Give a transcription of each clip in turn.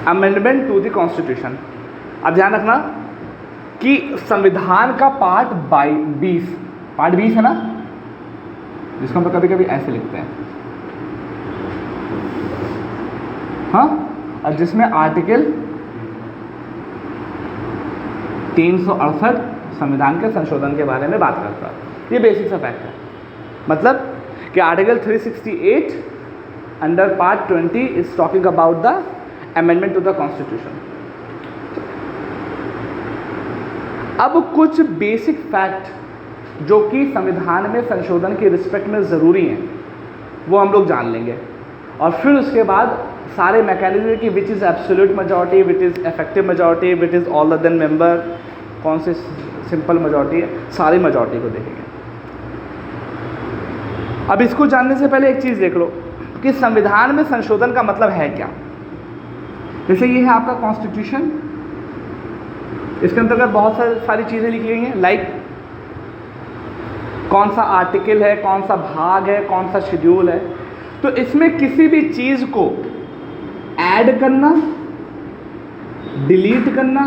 Amendment to the constitution. अब ध्यान रखना कि संविधान का पार्ट 20 है ना, जिसको हम कभी कभी ऐसे लिखते हैं, हाँ, और जिसमें आर्टिकल 368 संविधान के संशोधन के बारे में बात करता है। ये बेसिक सा फैक्ट है। मतलब कि article 368 under part 20 is talking about the amendment to the constitution. अब कुछ बेसिक फैक्ट जो कि संविधान में संशोधन के रिस्पेक्ट में ज़रूरी हैं वो हम लोग जान लेंगे, और फिर उसके बाद सारे मैकेनिज्म की which is absolute majority, which is effective majority, which is all then member, कौन से सिंपल मेजॉरिटी है, सारी मेजॉरिटी को देखेंगे। अब इसको जानने से पहले एक चीज़ देख लो कि संविधान में संशोधन का मतलब है क्या। जैसे ये है आपका कॉन्स्टिट्यूशन, इसके अंतर्गत बहुत सारी चीज़ें लिखी गई हैं, लाइक कौन सा आर्टिकल है, कौन सा भाग है, कौन सा शेड्यूल है। तो इसमें किसी भी चीज़ को ऐड करना, डिलीट करना,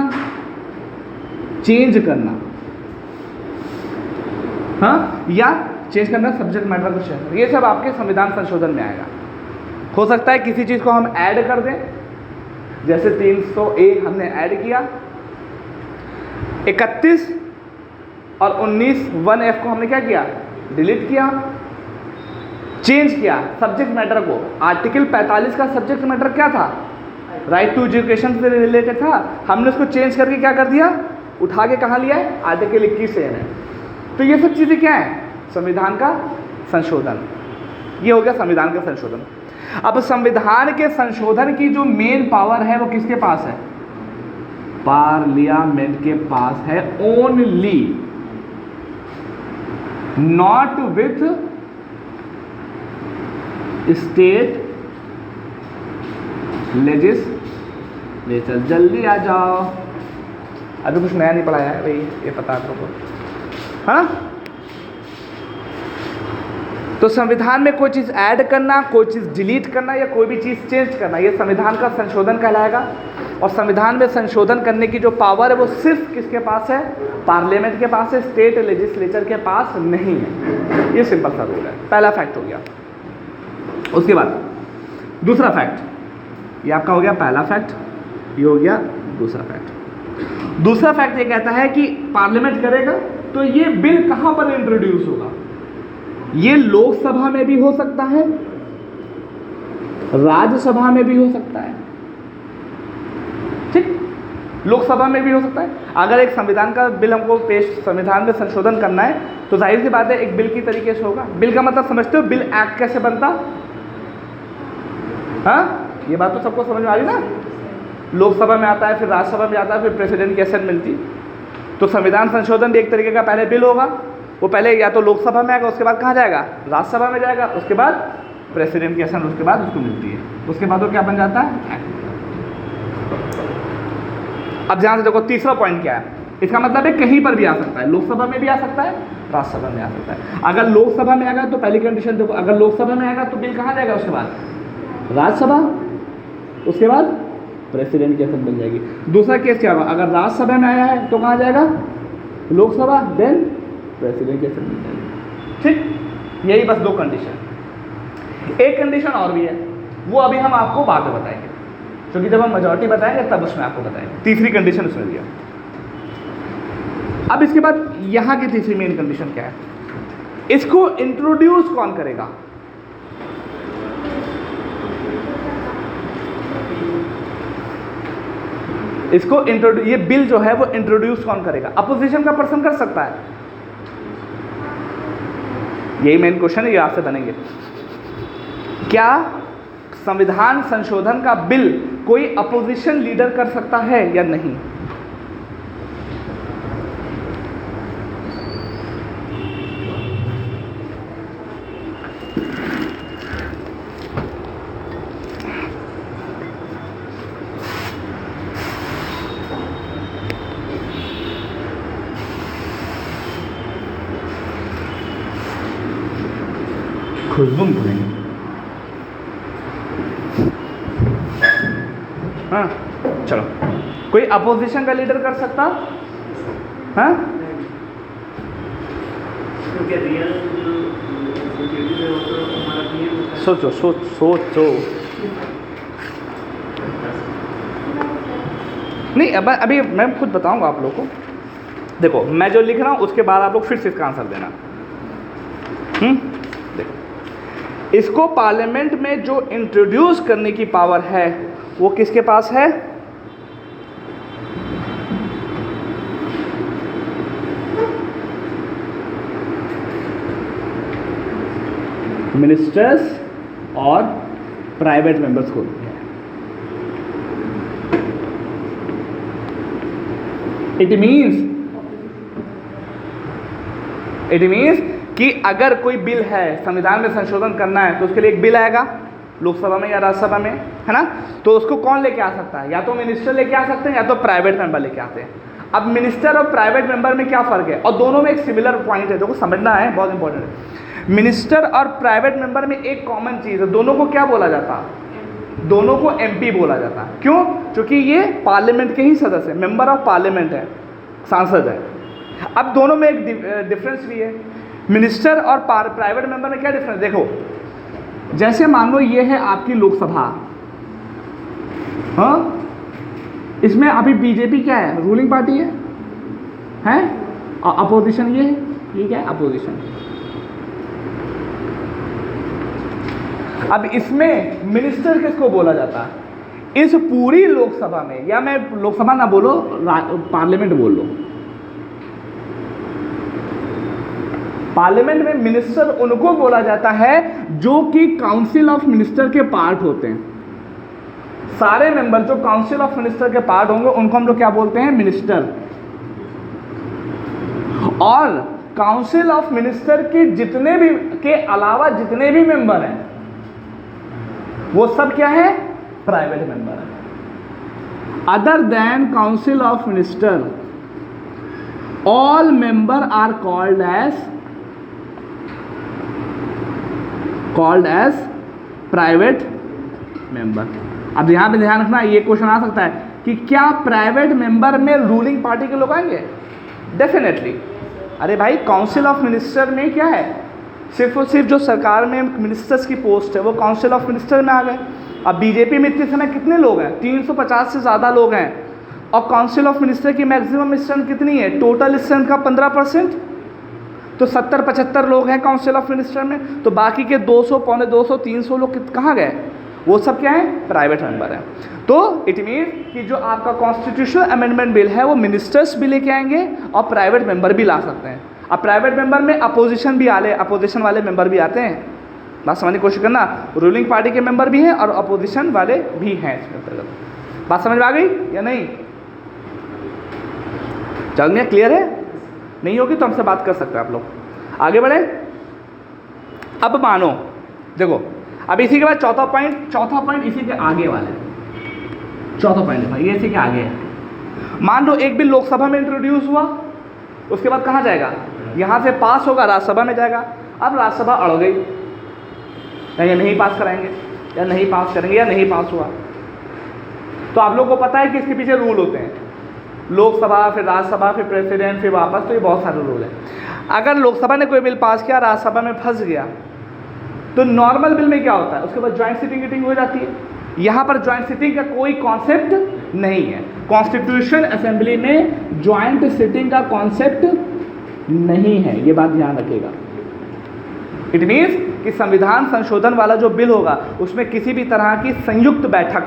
चेंज करना, हाँ, या चेंज करना सब्जेक्ट मैटर को चेंज, ये सब आपके संविधान संशोधन में आएगा। हो सकता है किसी चीज़ को हम ऐड कर दें, जैसे 301 हमने ऐड किया, 31 और 19 1F को हमने क्या किया, डिलीट किया, चेंज किया सब्जेक्ट मैटर को। आर्टिकल 45 का सब्जेक्ट मैटर क्या था, राइट टू एजुकेशन से रिलेटेड था, हमने उसको चेंज करके क्या कर दिया, उठा के कहाँ लिया है, आर्टिकल 21 से है। तो ये सब चीज़ें क्या है, संविधान का संशोधन। ये हो गया संविधान का संशोधन। अब संविधान के संशोधन की जो मेन पावर है वो किसके पास है, पार्लियामेंट के पास है only, not with state legislature. जल्दी आ जाओ, अभी कुछ नया नहीं पढ़ाया है भाई, ये पता है आपको, हाँ। तो संविधान में कोई चीज़ ऐड करना, कोई चीज़ डिलीट करना या कोई भी चीज़ चेंज करना, ये संविधान का संशोधन कहलाएगा। और संविधान में संशोधन करने की जो पावर है वो सिर्फ किसके पास है, पार्लियामेंट के पास है, स्टेट लेजिस्लेचर के पास नहीं है। ये सिंपल सा रूल है। पहला फैक्ट हो गया। उसके बाद दूसरा फैक्ट, ये आपका हो गया पहला फैक्ट, ये हो गया दूसरा फैक्ट। दूसरा फैक्ट ये कहता है कि पार्लियामेंट करेगा तो ये बिल कहाँ पर इंट्रोड्यूस होगा, ये लोकसभा में भी हो सकता है, राज्यसभा में भी हो सकता है, ठीक, लोकसभा में भी हो सकता है। अगर एक संविधान का बिल हमको संविधान में संशोधन करना है तो जाहिर सी बात है एक बिल की तरीके से होगा। बिल का मतलब समझते हो, बिल एक्ट कैसे बनता, हाँ, ये बात तो सबको समझ में आ रही ना। लोकसभा में आता है, फिर राज्यसभा में आता है, फिर प्रेसिडेंट की असेंट मिलती। तो संविधान संशोधन भी एक तरीके का पहले बिल होगा, वो पहले या तो लोकसभा में आएगा, उसके बाद कहाँ जाएगा, राज्यसभा में जाएगा, उसके बाद प्रेसिडेंट की असेंट उसके बाद उसको मिलती है, उसके बाद वो क्या बन जाता है, एक्ट। अब ध्यान से देखो तीसरा पॉइंट क्या है, इसका मतलब है कहीं पर भी आ सकता है, लोकसभा में भी आ सकता है, राज्यसभा में आ सकता है। अगर लोकसभा में आएगा तो पहली कंडीशन देखो, अगर लोकसभा में आएगा तो बिल कहाँ जाएगा, उसके बाद राज्यसभा, उसके बाद प्रेसिडेंट की असेंट बन जाएगी। दूसरा केस क्या होगा, अगर राज्यसभा में आया है तो कहाँ जाएगा, लोकसभा, देन प्रेसिडेंट की असेंट बन जाएगी, ठीक। यही बस दो कंडीशन। एक कंडीशन और भी है, वो अभी हम आपको बाद में बताएंगे, क्योंकि जब हम मेजॉरिटी बताएंगे तब उसमें आपको बताएंगे। तीसरी कंडीशन उसमें दिया। अब इसके बाद यहाँ की तीसरी मेन कंडीशन क्या है, इसको इंट्रोड्यूस कौन करेगा, इसको ये बिल जो है वो इंट्रोड्यूस कौन करेगा। अपोजिशन का पर्सन कर सकता है, यही मेन क्वेश्चन है, ये आपसे बनेंगे। क्या संविधान संशोधन का बिल कोई अपोजिशन लीडर कर सकता है या नहीं। खुशबू करेंगे, हाँ चलो, कोई अपोजिशन का लीडर कर सकता? हाँ सोचो सोचो। नहीं अब अभी मैं खुद बताऊंगा आप लोगों को। देखो मैं जो लिख रहा हूँ उसके बाद आप लोग फिर से इसका आंसर देना। देखो इसको पार्लियामेंट में जो इंट्रोड्यूस करने की पावर है वो किसके पास है? मिनिस्टर्स और प्राइवेट मेंबर्स को। इट मीन्स कि अगर कोई बिल है, संविधान में संशोधन करना है, तो उसके लिए एक बिल आएगा लोकसभा में या राज्यसभा में, है ना? तो उसको कौन लेके आ सकता है? या तो मिनिस्टर लेके आ सकते हैं या तो प्राइवेट मेंबर लेके आते हैं। अब मिनिस्टर और प्राइवेट मेंबर में क्या फ़र्क है? और दोनों में एक सिमिलर पॉइंट है, देखो समझना है, बहुत इंपॉर्टेंट है। मिनिस्टर और प्राइवेट मेंबर में एक कॉमन चीज़ है, दोनों को क्या बोला जाता है? दोनों को एमपी बोला जाता है। क्यों? क्योंकि ये पार्लियामेंट के ही सदस्य है, मेंबर ऑफ पार्लियामेंट है, सांसद है। अब दोनों में एक डिफरेंस भी है। मिनिस्टर और प्राइवेट मेंबर में क्या डिफरेंस? देखो जैसे मान लो ये है आपकी लोकसभा, हाँ, इसमें अभी बीजेपी क्या है? रूलिंग पार्टी है? और अपोजिशन ये है, ये क्या है? अपोजिशन। अब इसमें मिनिस्टर किसको बोला जाता है? इस पूरी लोकसभा में, या मैं लोकसभा ना बोलो, पार्लियामेंट बोल लो। पार्लियामेंट में मिनिस्टर उनको बोला जाता है जो कि काउंसिल ऑफ मिनिस्टर के पार्ट होते हैं। सारे मेंबर जो काउंसिल ऑफ मिनिस्टर के पार्ट होंगे उनको हम लोग क्या बोलते हैं? मिनिस्टर। और काउंसिल ऑफ मिनिस्टर के जितने भी के अलावा जितने भी मेंबर हैं वो सब क्या है? प्राइवेट मेंबर है। Other than council of minister all member are called as private member. अब यहां पे ध्यान रखना, ये क्वेश्चन आ सकता है कि क्या प्राइवेट मेंबर में रूलिंग पार्टी के लोग आएंगे? डेफिनेटली। अरे भाई काउंसिल ऑफ मिनिस्टर में क्या है? सिर्फ और सिर्फ जो सरकार में मिनिस्टर्स की पोस्ट है वो काउंसिल ऑफ मिनिस्टर में आ गए। अब बीजेपी में इतने समय कितने लोग हैं? 350 से ज़्यादा लोग हैं। और काउंसिल ऑफ मिनिस्टर की मैक्सिमम स्ट्रेंथ कितनी है? टोटल स्ट्रेंथ का 15%, तो 70-75 लोग हैं काउंसिल ऑफ मिनिस्टर में। तो बाकी के 200, पौने 200, 300 लोग कहाँ गए? वो सब क्या है? प्राइवेट मेंबर हैं। तो इट मीन कि जो आपका कॉन्स्टिट्यूशनल अमेंडमेंट बिल है वो मिनिस्टर्स भी लेके आएंगे और प्राइवेट मेंबर भी ला सकते हैं। अब प्राइवेट मेंबर में अपोजिशन वाले मेंबर भी आते हैं। बात समझने की कोशिश करना, रूलिंग पार्टी के मेंबर भी हैं और अपोजिशन वाले भी हैं इसमें अंतर्गत। बात समझ में आ गई या नहीं? चल में क्लियर है? नहीं होगी तो हमसे बात कर सकते हैं आप लोग। आगे बढ़े। अब मानो देखो, अब इसी के बाद चौथा पॉइंट इसी के आगे वाला है। चौथा पॉइंट ये इसी के आगे है। मान लो एक बिल लोकसभा में इंट्रोड्यूस हुआ, उसके बाद कहाँ जाएगा? यहाँ से पास होगा, राज्यसभा में जाएगा। अब राज्यसभा अड़ गई, या नहीं पास कराएंगे, या नहीं पास करेंगे, या नहीं पास हुआ। तो आप लोग को पता है कि इसके पीछे रूल होते हैं, लोकसभा, फिर राज्यसभा, फिर प्रेसिडेंट, फिर वापस। तो ये बहुत सारे रूल हैं। अगर लोकसभा ने कोई बिल पास किया, राज्यसभा में फंस गया, तो नॉर्मल बिल में क्या होता है? उसके बाद ज्वाइंट सिटिंग हो जाती है। यहाँ पर ज्वाइंट सिटिंग का कोई कॉन्सेप्ट नहीं है। कॉन्स्टिट्यूशन असेंबली में ज्वाइंट सिटिंग का कॉन्सेप्ट नहीं है, ये बात ध्यान रखिएगा। इट मीन्स कि संविधान संशोधन वाला जो बिल होगा उसमें किसी भी तरह की संयुक्त बैठक,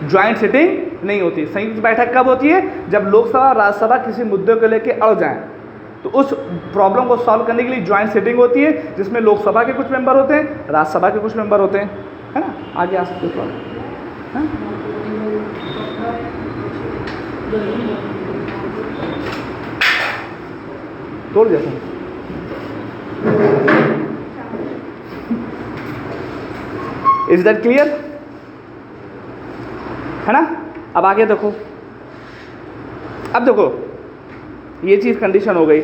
ज्वाइंट सिटिंग नहीं होती। संयुक्त बैठक कब होती है? जब लोकसभा राज्यसभा किसी मुद्दे को लेकर अड़ जाएं, तो उस प्रॉब्लम को सॉल्व करने के लिए ज्वाइंट सिटिंग होती है, जिसमें लोकसभा के कुछ मेंबर होते हैं, राज्यसभा के कुछ मेंबर होते हैं, है ना? आगे आ सकते हो तोड़ जैसा। Is that clear? है ना? अब आगे देखो। अब देखो ये चीज कंडीशन हो गई।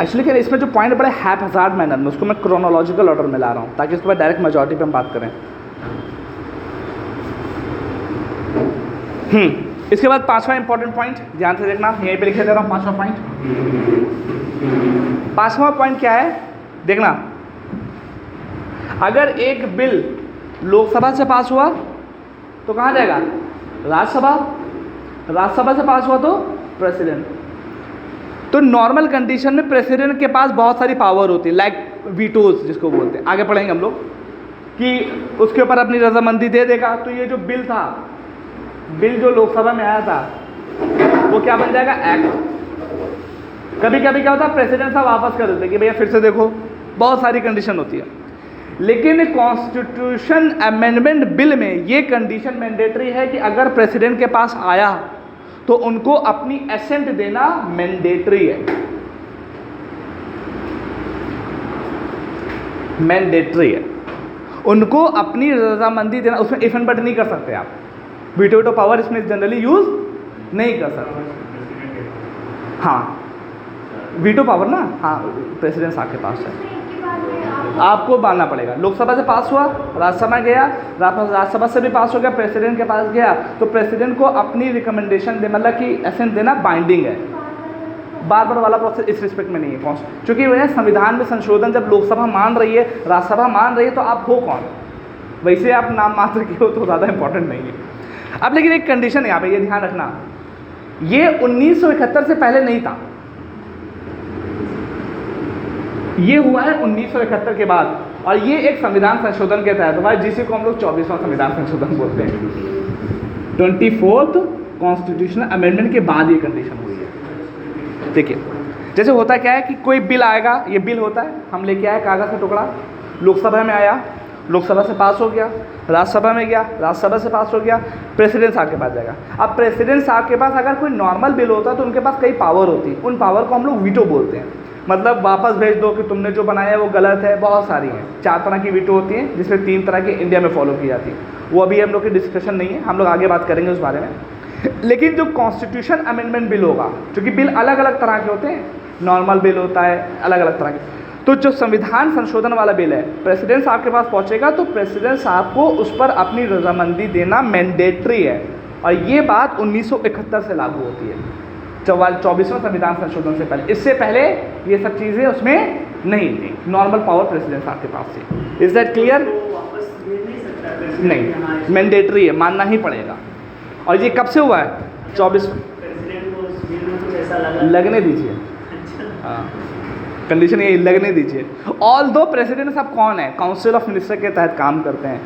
एक्चुअली क्या इसमें जो पॉइंट बड़े हैपहज़ार्ड मैनर में, उसको मैं क्रोनोलॉजिकल ऑर्डर में ला रहा हूँ ताकि उसके बाद डायरेक्ट मेजॉरिटी पे हम बात करें। इसके बाद पांचवा इंपॉर्टेंट पॉइंट ध्यान से देखना, यहीं पे लिखे दे रहा हूँ पांचवा पॉइंट। पांचवा पॉइंट क्या है देखना, अगर एक बिल लोकसभा से पास हुआ तो कहाँ जाएगा, राज्यसभा, राज्यसभा से पास हुआ तो प्रेसिडेंट। तो नॉर्मल कंडीशन में प्रेसिडेंट के पास बहुत सारी पावर होती है, लाइक वीटोज जिसको बोलते हैं, आगे पढ़ेंगे हम लोग कि उसके ऊपर अपनी रजामंदी दे देगा। तो ये जो बिल था, बिल जो लोकसभा में आया था वो क्या बन जाएगा, एक्ट। कभी कभी क्या होता है प्रेसिडेंट साहब वापस कर देते कि भैया फिर से देखो, बहुत सारी कंडीशन होती है। लेकिन कॉन्स्टिट्यूशन अमेंडमेंट बिल में ये कंडीशन मैंडेटरी है कि अगर प्रेसिडेंट के पास आया तो उनको अपनी एसेंट देना मैंडेटरी है, मैंडेटरी है, उनको अपनी रजामंदी देना। उसमें इफ एंड बट नहीं कर सकते आप, वीटो पावर इसमें जनरली यूज नहीं कर सकते। हाँ वीटो पावर ना, हाँ प्रेसिडेंट साहब के पास है, आपको मानना पड़ेगा। लोकसभा से पास हुआ, राज्यसभा गया, राज्यसभा से भी पास हो गया, प्रेसिडेंट के पास गया, तो प्रेसिडेंट को अपनी रिकमेंडेशन दे, मतलब कि एसेंट देना बाइंडिंग है। बार बार वाला प्रोसेस इस रिस्पेक्ट में नहीं है, क्योंकि वह संविधान में संशोधन जब लोकसभा मान रही है, राज्यसभा मान रही है, तो आप हो कौन, वैसे आप नाम मात्र के हो तो ज़्यादा इंपॉर्टेंट नहीं है। अब लेकिन एक कंडीशन यहाँ पे ये ध्यान रखना, ये 1971 से पहले नहीं था, ये हुआ है 1971 के बाद, और ये एक संविधान संशोधन के तहत हुआ है, जिसे को हम लोग 24वां संविधान संशोधन बोलते हैं। 24th कॉन्स्टिट्यूशनल अमेंडमेंट के बाद ये कंडीशन हुई है। देखिए जैसे होता क्या है कि कोई बिल आएगा, ये बिल होता है, हम लेके आए कागज़ का टुकड़ा, लोकसभा में आया, लोकसभा से पास हो गया, राज्यसभा में गया, राज्यसभा से पास हो गया, प्रेसिडेंट साहब के पास जाएगा। अब प्रेसिडेंट साहब के पास अगर कोई नॉर्मल बिल होता है तो उनके पास कई पावर होती है, उन पावर को हम लोग वीटो बोलते हैं, मतलब वापस भेज दो कि तुमने जो बनाया है वो गलत है। बहुत सारी हैं, 4 तरह की वीटो होती हैं, जिसमें 3 तरह की इंडिया में फॉलो की जाती है, वो अभी हम लोग की डिस्कशन नहीं है, हम लोग आगे बात करेंगे उस बारे में। लेकिन जो कॉन्स्टिट्यूशन अमेंडमेंट बिल होगा, क्योंकि बिल अलग अलग तरह के होते हैं, नॉर्मल बिल होता है, अलग अलग तरह के, तो जो संविधान संशोधन वाला बिल है, प्रेसिडेंट साहब के पास पहुंचेगा तो प्रेसिडेंट साहब को उस पर अपनी रजामंदी देना मैंडेटरी है, और ये बात 1971 से लागू होती है, 24वां संविधान संशोधन से पहले। इससे पहले ये सब चीज़ें उसमें नहीं थी, नॉर्मल पावर प्रेसिडेंट साहब के पास थी। Is that clear? नहीं, मैंडेटरी है, मानना ही पड़ेगा। और ये कब से हुआ है? 24 लगने दीजिए, हाँ कंडीशन ये लगने दीजिए। ऑल दो प्रेसिडेंट साहब कौन है, काउंसिल ऑफ मिनिस्टर के तहत काम करते हैं,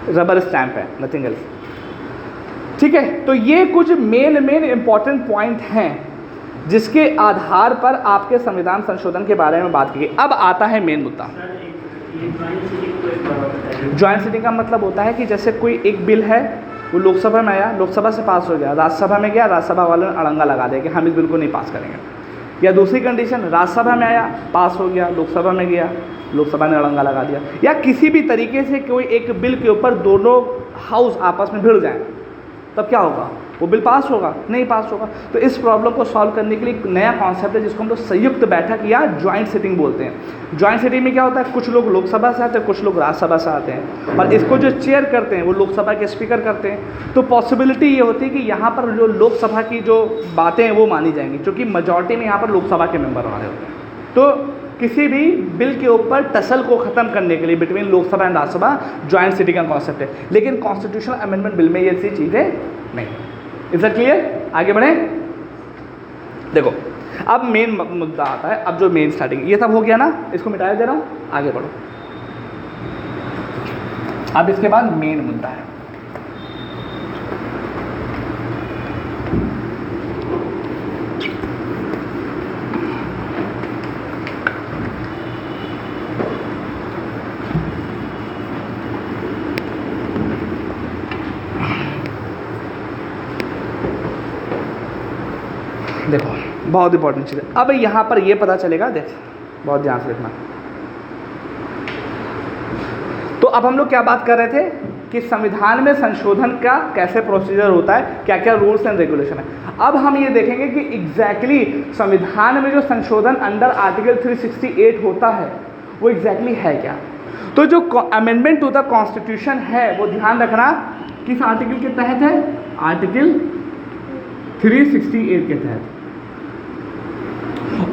रबर स्टैंप है, नथिंग एल्स। ठीक है, तो ये कुछ मेन इंपॉर्टेंट पॉइंट हैं जिसके आधार पर आपके संविधान संशोधन के बारे में बात की गई। अब आता है मेन मुद्दा। ज्वाइंट सिटिंग का मतलब होता है कि जैसे कोई एक बिल है, वो लोकसभा में आया, लोकसभा से पास हो गया, राज्यसभा में गया, राज्यसभा वालों ने अड़ंगा लगा दिया कि हम इस बिल को नहीं पास करेंगे। या दूसरी कंडीशन, राज्यसभा में आया, पास हो गया, लोकसभा में गया, लोकसभा ने अड़ंगा लगा दिया। या किसी भी तरीके से कोई एक बिल के ऊपर दोनों हाउस आपस में भिड़ जाए, तब क्या होगा, वो बिल पास होगा, नहीं पास होगा। तो इस प्रॉब्लम को सॉल्व करने के लिए एक नया कॉन्सेप्ट है जिसको हम लोग संयुक्त बैठक या ज्वाइंट सिटिंग बोलते हैं। ज्वाइंट सिटिंग में क्या होता है, कुछ लोग लोकसभा से आते हैं, कुछ लोग राज्यसभा से आते हैं, और इसको जो चेयर करते हैं वो लोकसभा के स्पीकर करते हैं। तो पॉसिबिलिटी ये होती है कि यहाँ पर जो लोकसभा की जो बातें हैं वो मानी जाएंगी, क्योंकि मेजॉरिटी में यहाँ पर लोकसभा के मेंबर आ रहे होते हैं। तो किसी भी बिल के ऊपर टसल को ख़त्म करने के लिए between Lok Sabha and Rajya Sabha joint sitting का कॉन्सेप्ट है, लेकिन कॉन्स्टिट्यूशनल अमेंडमेंट बिल में ये सी चीज़ें नहीं। Is that clear? आगे बढ़े। देखो अब मेन मुद्दा आता है, अब जो मेन स्टार्टिंग, ये सब हो गया ना, इसको मिटाया दे रहा हूँ, आगे बढ़ो। अब इसके बाद मेन मुद्दा है, देखो बहुत इंपॉर्टेंट चीज़ है। अब यहाँ पर ये पता चलेगा, देख बहुत ध्यान से देखना। तो अब हम लोग क्या बात कर रहे थे कि संविधान में संशोधन का कैसे प्रोसीजर होता है, क्या क्या रूल्स एंड रेगुलेशन है। अब हम ये देखेंगे कि एग्जैक्टली संविधान में जो संशोधन अंडर आर्टिकल 368 होता है वो एग्जैक्टली है क्या। तो जो अमेंडमेंट टू द कॉन्स्टिट्यूशन है वो ध्यान रखना किस आर्टिकल के तहत है, आर्टिकल 368 के तहत।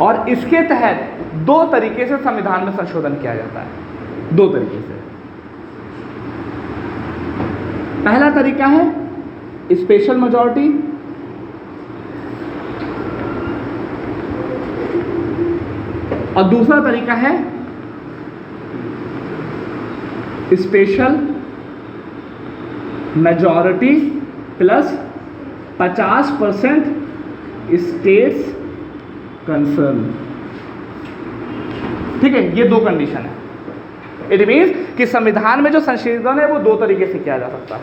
और इसके तहत दो तरीके से संविधान में संशोधन किया जाता है, दो तरीके से। पहला तरीका है स्पेशल मेजॉरिटी, और दूसरा तरीका है special majority plus 50% states concern. ठीक है, ये दो कंडीशन है। इट मीन्स कि संविधान में जो संशोधन है वो दो तरीके से किया जा सकता है।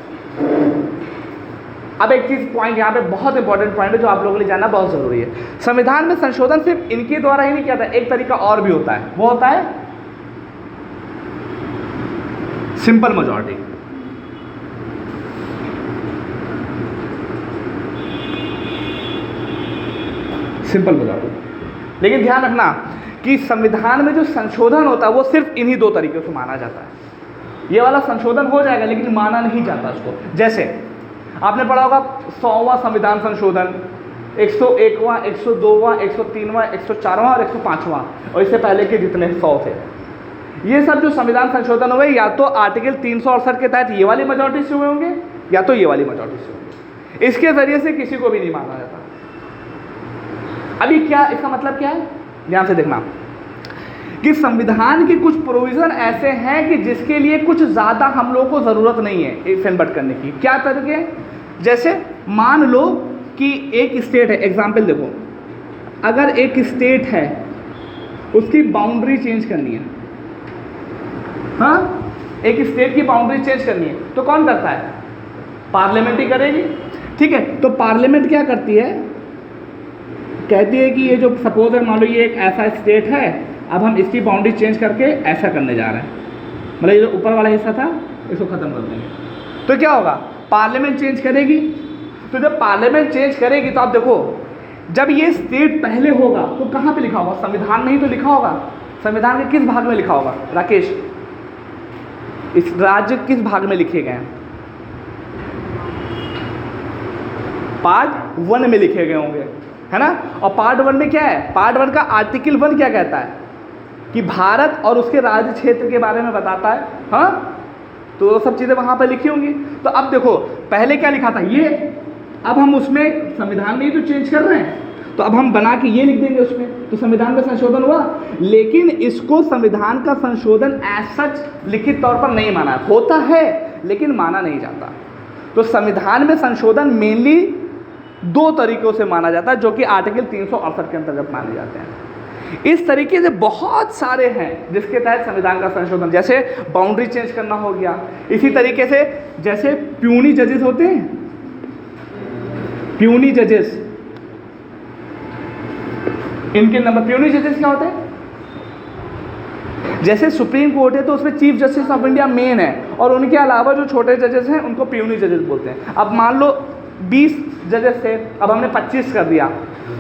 अब एक चीज पॉइंट यहाँ पे बहुत इंपॉर्टेंट पॉइंट है जो आप लोगों के लिए जानना बहुत जरूरी है। संविधान में संशोधन सिर्फ इनके द्वारा ही नहीं किया जाता, एक तरीका और भी होता है, वो होता है सिंपल मेजॉरिटी। Simple majority. लेकिन ध्यान रखना कि संविधान में जो संशोधन होता है वो सिर्फ इन्हीं दो तरीकों से माना जाता है। ये वाला संशोधन हो जाएगा लेकिन माना नहीं जाता उसको। जैसे आपने पढ़ा होगा 100वां संविधान संशोधन, 101वां, 102वां, 103वां, 104वां और 105वां, और इससे पहले के जितने 100 थे, ये सब जो संविधान संशोधन हुए या तो आर्टिकल 368 के तहत ये वाली मेजॉरिटी से हुए होंगे या तो ये वाली मेजॉरिटी से होंगे। इसके जरिए से किसी को भी नहीं माना जाता। अभी क्या इसका मतलब क्या है, ध्यान से देखना कि संविधान के कुछ प्रोविजन ऐसे हैं कि जिसके लिए कुछ ज़्यादा हम लोगों को ज़रूरत नहीं है इफ एंड बट करने की। क्या तरीके, जैसे मान लो कि एक स्टेट है, एग्जाम्पल देखो, अगर एक स्टेट है उसकी बाउंड्री चेंज करनी है, हाँ, एक स्टेट की बाउंड्री चेंज करनी है तो कौन करता है, पार्लियामेंट ही करेगी। ठीक है, तो पार्लियामेंट क्या करती है, कहती है कि ये जो सपोज है, मान लो ये एक ऐसा स्टेट है, अब हम इसकी बाउंड्री चेंज करके ऐसा करने जा रहे हैं, मतलब ये जो ऊपर वाला हिस्सा था इसको ख़त्म कर देंगे, तो क्या होगा, पार्लियामेंट चेंज करेगी। तो जब पार्लियामेंट चेंज करेगी तो आप देखो, जब ये स्टेट पहले होगा तो कहाँ पे लिखा होगा, संविधान में ही तो लिखा होगा। संविधान के किस भाग में लिखा होगा राकेश, इस राज्य किस भाग में लिखे गए हैं, पार्ट 1 में लिखे गए होंगे, है ना। और पार्ट 1 में क्या है, पार्ट 1 का आर्टिकल 1 क्या कहता है कि भारत और उसके राज्य क्षेत्र के बारे में बताता है, हाँ, तो वो सब चीज़ें वहाँ पर लिखी होंगी। तो अब देखो पहले क्या लिखा था ये, अब हम उसमें संविधान में ही तो चेंज कर रहे हैं, तो अब हम बना के ये लिख देंगे उसमें, तो संविधान में संशोधन हुआ। लेकिन इसको संविधान का संशोधन एज सच लिखित तौर पर नहीं माना, होता है लेकिन माना नहीं जाता। तो संविधान में संशोधन मेनली दो तरीकों से माना जाता है जो कि आर्टिकल 368 के अंतर्गत माने जाते हैं। इस तरीके से बहुत सारे हैं जिसके तहत संविधान का संशोधन, जैसे बाउंड्री चेंज करना हो गया, इसी तरीके से जैसे प्यूनी जजेस होते हैं, प्यूनी जजेस, इनके नंबर, प्यूनी जजेस क्या होते हैं, जैसे सुप्रीम कोर्ट है तो उसमें chief justice of India main है और उनके अलावा जो छोटे जजेस हैं उनको प्यूनी जजेस बोलते हैं। अब मान लो 20 जजेस थे, अब हमने 25 कर दिया,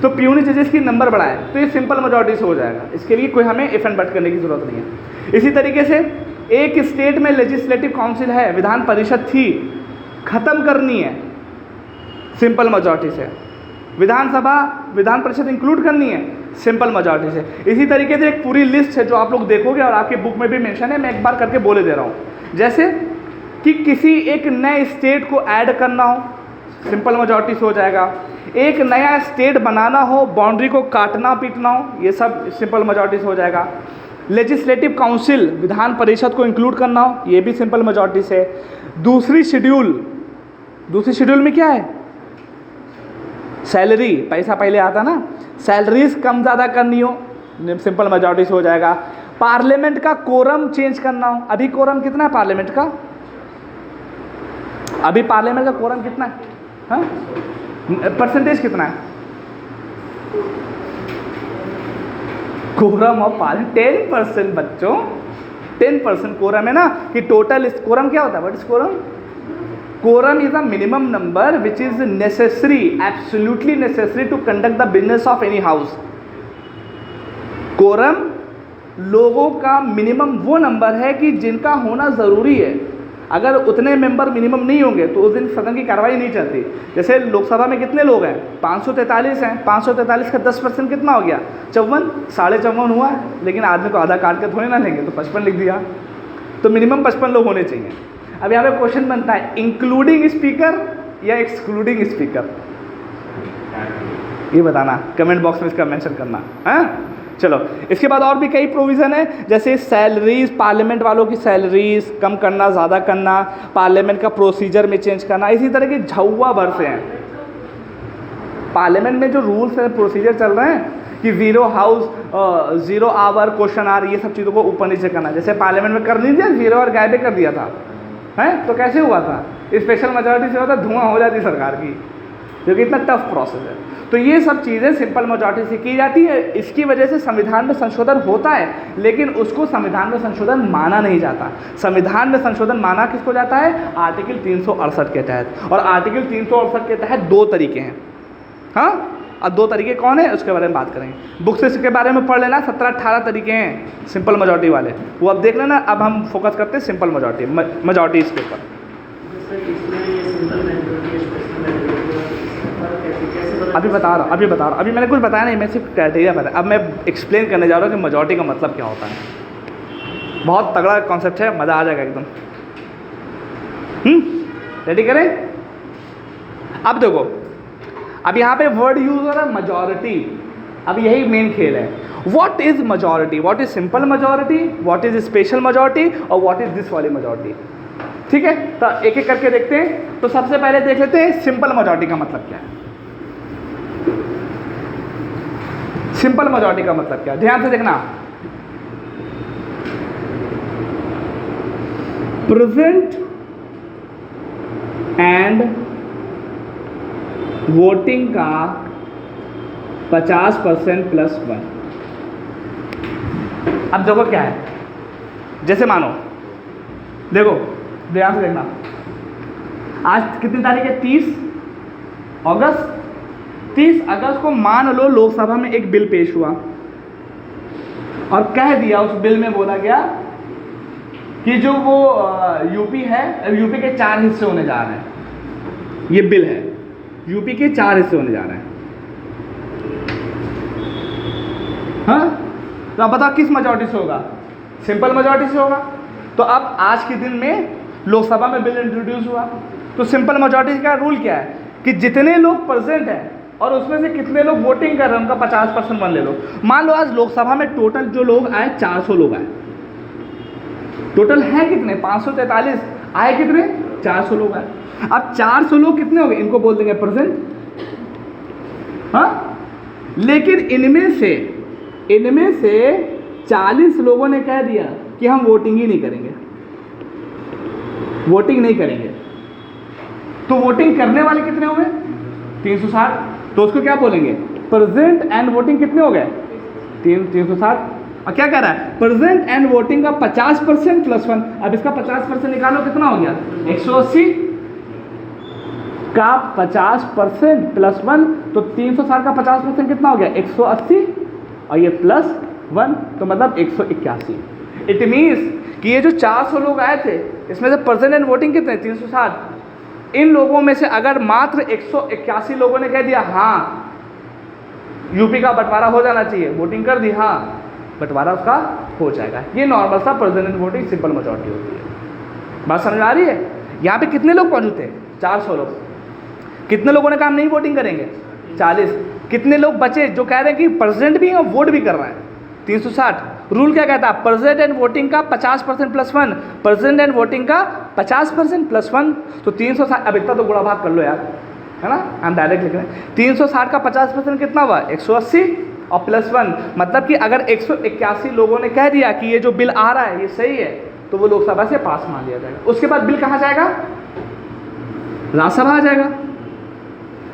तो प्यूनी जजेस की नंबर बढ़ाए तो ये सिंपल मेजॉरिटी से हो जाएगा। इसके लिए कोई हमें इफ एंड बट करने की जरूरत नहीं है। इसी तरीके से एक स्टेट में लेजिस्लेटिव काउंसिल है, विधान परिषद थी, खत्म करनी है सिंपल मेजॉरिटी से, विधानसभा विधान परिषद इंक्लूड करनी है सिंपल मेजॉरिटी से। इसी तरीके से एक पूरी लिस्ट है जो आप लोग देखोगे और आपके बुक में भी मेंशन है, मैं एक बार करके बोले दे रहा हूँ। जैसे कि किसी एक नए स्टेट को ऐड करना हो, सिंपल मेजॉरिटी से हो जाएगा। एक नया स्टेट बनाना हो, बाउंड्री को काटना पीटना हो, ये सब सिंपल मेजॉरिटी से हो जाएगा। लेजिस्लेटिव काउंसिल, विधान परिषद को इंक्लूड करना हो, ये भी सिंपल मेजॉरिटी से। दूसरी शेड्यूल में क्या है, सैलरी, पैसा पहले आता ना, सैलरीज कम ज़्यादा करनी हो, सिंपल मेजॉरिटी से हो जाएगा। पार्लियामेंट का कोरम चेंज करना हो, अभी कोरम कितना है पार्लियामेंट का, अभी पार्लियामेंट का कोरम कितना है, हाँ, परसेंटेज कितना है, कोरम ऑफ पार्लियामेंट 10% बच्चों, 10% कोरम है ना, कि टोटल कोरम क्या होता है, what is quorum, Quorum is a minimum number which is necessary, absolutely necessary to conduct the business of any house. Quorum लोगों का मिनिमम वो नंबर है कि जिनका होना ज़रूरी है। अगर उतने मेंबर मिनिमम नहीं होंगे तो उस दिन सदन की कार्रवाई नहीं चलती। जैसे लोकसभा में कितने लोग हैं? 543 हैं। 543 का 10% कितना हो गया? 54, 54.5 हुआ है। लेकिन आदमी को आधा काट के थोड़ी ना लेंगे, तो 55 लिख दिया। तो मिनिमम 55 लोग होने चाहिए। अब यहाँ पे क्वेश्चन बनता है, इंक्लूडिंग स्पीकर या एक्सक्लूडिंग स्पीकर? ये बताना, कमेंट बॉक्स में इसका मेंशन करना है। चलो, इसके बाद और भी कई प्रोविज़न है, जैसे सैलरीज, पार्लियामेंट वालों की सैलरीज कम करना, ज़्यादा करना, पार्लियामेंट का प्रोसीजर में चेंज करना, इसी तरह के झौवा भर से हैं। पार्लियामेंट में जो रूल्स है, प्रोसीजर चल रहे हैं कि 0 हाउस, 0 आवर, क्वेश्चन आवर, ये सब चीज़ों को ऊपर नीचे करना। जैसे पार्लियामेंट में कर नहीं दिया, 0 आवर गायब कर दिया था, है? तो कैसे हुआ था? स्पेशल मेजॉरिटी से होता, धुआं हो जाती सरकार की, क्योंकि इतना टफ प्रोसेस है। तो ये सब चीज़ें सिंपल मेजॉरिटी से की जाती है। इसकी वजह से संविधान में संशोधन होता है, लेकिन उसको संविधान में संशोधन माना नहीं जाता। संविधान में संशोधन माना किसको जाता है? आर्टिकल 368 के तहत। और आर्टिकल 368 के तहत 2 तरीके हैं। हाँ, अब 2 तरीके कौन है उसके बारे में बात करेंगे। बुक से इसके बारे में पढ़ लेना, 17-18 तरीके हैं सिंपल मेजॉरिटी वाले, वो अब देख लेना। अब हम फोकस करते हैं सिंपल मेजॉरिटी के ऊपर। अभी बता रहा हूँ, अभी मैंने कुछ बताया नहीं, मैं सिर्फ क्राइटेरिया बताया। अब मैं एक्सप्लेन करने जा रहा हूँ कि मेजॉरिटी का मतलब क्या होता है। बहुत तगड़ा कॉन्सेप्ट है, मज़ा आ जाएगा एकदम। रेडी करें? अब देखो, अब यहाँ पे वर्ड यूज हो रहा है मेजॉरिटी। अब यही मेन खेल है। What is majority? What is simple majority? What is special majority? और व्हाट इज दिस वाली मेजॉरिटी? ठीक है, तो एक एक करके देखते हैं। तो सबसे पहले देख लेते हैं सिंपल मेजॉरिटी का मतलब क्या है। सिंपल मेजॉरिटी का मतलब क्या है, ध्यान से देखना। प्रेजेंट एंड वोटिंग का 50% प्लस 1। अब देखो क्या है, जैसे मानो, देखो ध्यान से देखना, आज कितनी तारीख है? 30 अगस्त। 30 अगस्त को मान लो लोकसभा में एक बिल पेश हुआ और कह दिया, उस बिल में बोला गया कि जो वो यूपी है, यूपी के 4 हिस्से होने जा रहे हैं। ये बिल है, यूपी के 4 हिस्से होने जा रहे हैं। हाँ, तो अब बताओ किस मेजॉरिटी से होगा? सिंपल मेजॉरिटी से होगा। तो अब आज के दिन में लोकसभा में बिल इंट्रोड्यूस हुआ, तो सिंपल मेजॉरिटी का रूल क्या है कि जितने लोग प्रेजेंट हैं और उसमें से कितने लोग वोटिंग कर रहे हैं, उनका 50% मान ले लो। मान लो आज लोकसभा में टोटल जो लोग आए 400 लोग आए। टोटल है कितने? 543। आए कितने? 400 लोग आए। अब 400 लोग कितने हो गए? इनको बोल देंगे प्रेजेंट। हाँ, लेकिन इनमें से 40 लोगों ने कह दिया कि हम वोटिंग ही नहीं करेंगे, वोटिंग नहीं करेंगे। तो वोटिंग करने वाले कितने हो गए? 360। तो उसको क्या बोलेंगे? प्रेजेंट एंड वोटिंग कितने हो गए? 360। और क्या कह रहा है? प्रेजेंट एंड वोटिंग का 50% प्लस 1। अब इसका 50% निकालो, कितना हो गया? 180 का 50% प्लस 1, तो 360 का 50% कितना हो गया? 180, और ये प्लस 1, तो मतलब 181। इट मीन्स कि ये जो 400 लोग आए थे, इसमें से प्रेजेंट एंड वोटिंग कितने? 360। इन लोगों में से अगर मात्र 181 लोगों ने कह दिया हाँ यूपी का बंटवारा हो जाना चाहिए, वोटिंग कर दी, हाँ बंटवारा उसका हो जाएगा। ये नॉर्मल सा present and voting simple majority होती है। बात समझ आ रही है? यहाँ पे कितने लोग मौजूद थे? 400 लोग। कितने लोगों ने कहा हम नहीं वोटिंग करेंगे? 40। कितने लोग बचे जो कह रहे हैं कि प्रेजेंट भी है और वोट भी कर रहे हैं? 360। रूल क्या कहता है? प्रेजेंट एंड वोटिंग का 50% प्लस 1, प्रेजेंट एंड वोटिंग का 50% प्लस 1, तो 360। अब इतना तो गुणा भाग कर लो यार, है ना, हम डायरेक्ट लिख रहे हैं। 360 का 50% कितना हुआ? 180, और प्लस 1, मतलब कि अगर 181 लोगों ने कह दिया कि ये जो बिल आ रहा है ये सही है, तो वो लोकसभा से पास मान लिया जाएगा। उसके बाद बिल कहाँ जाएगा? राज्यसभा आ जाएगा।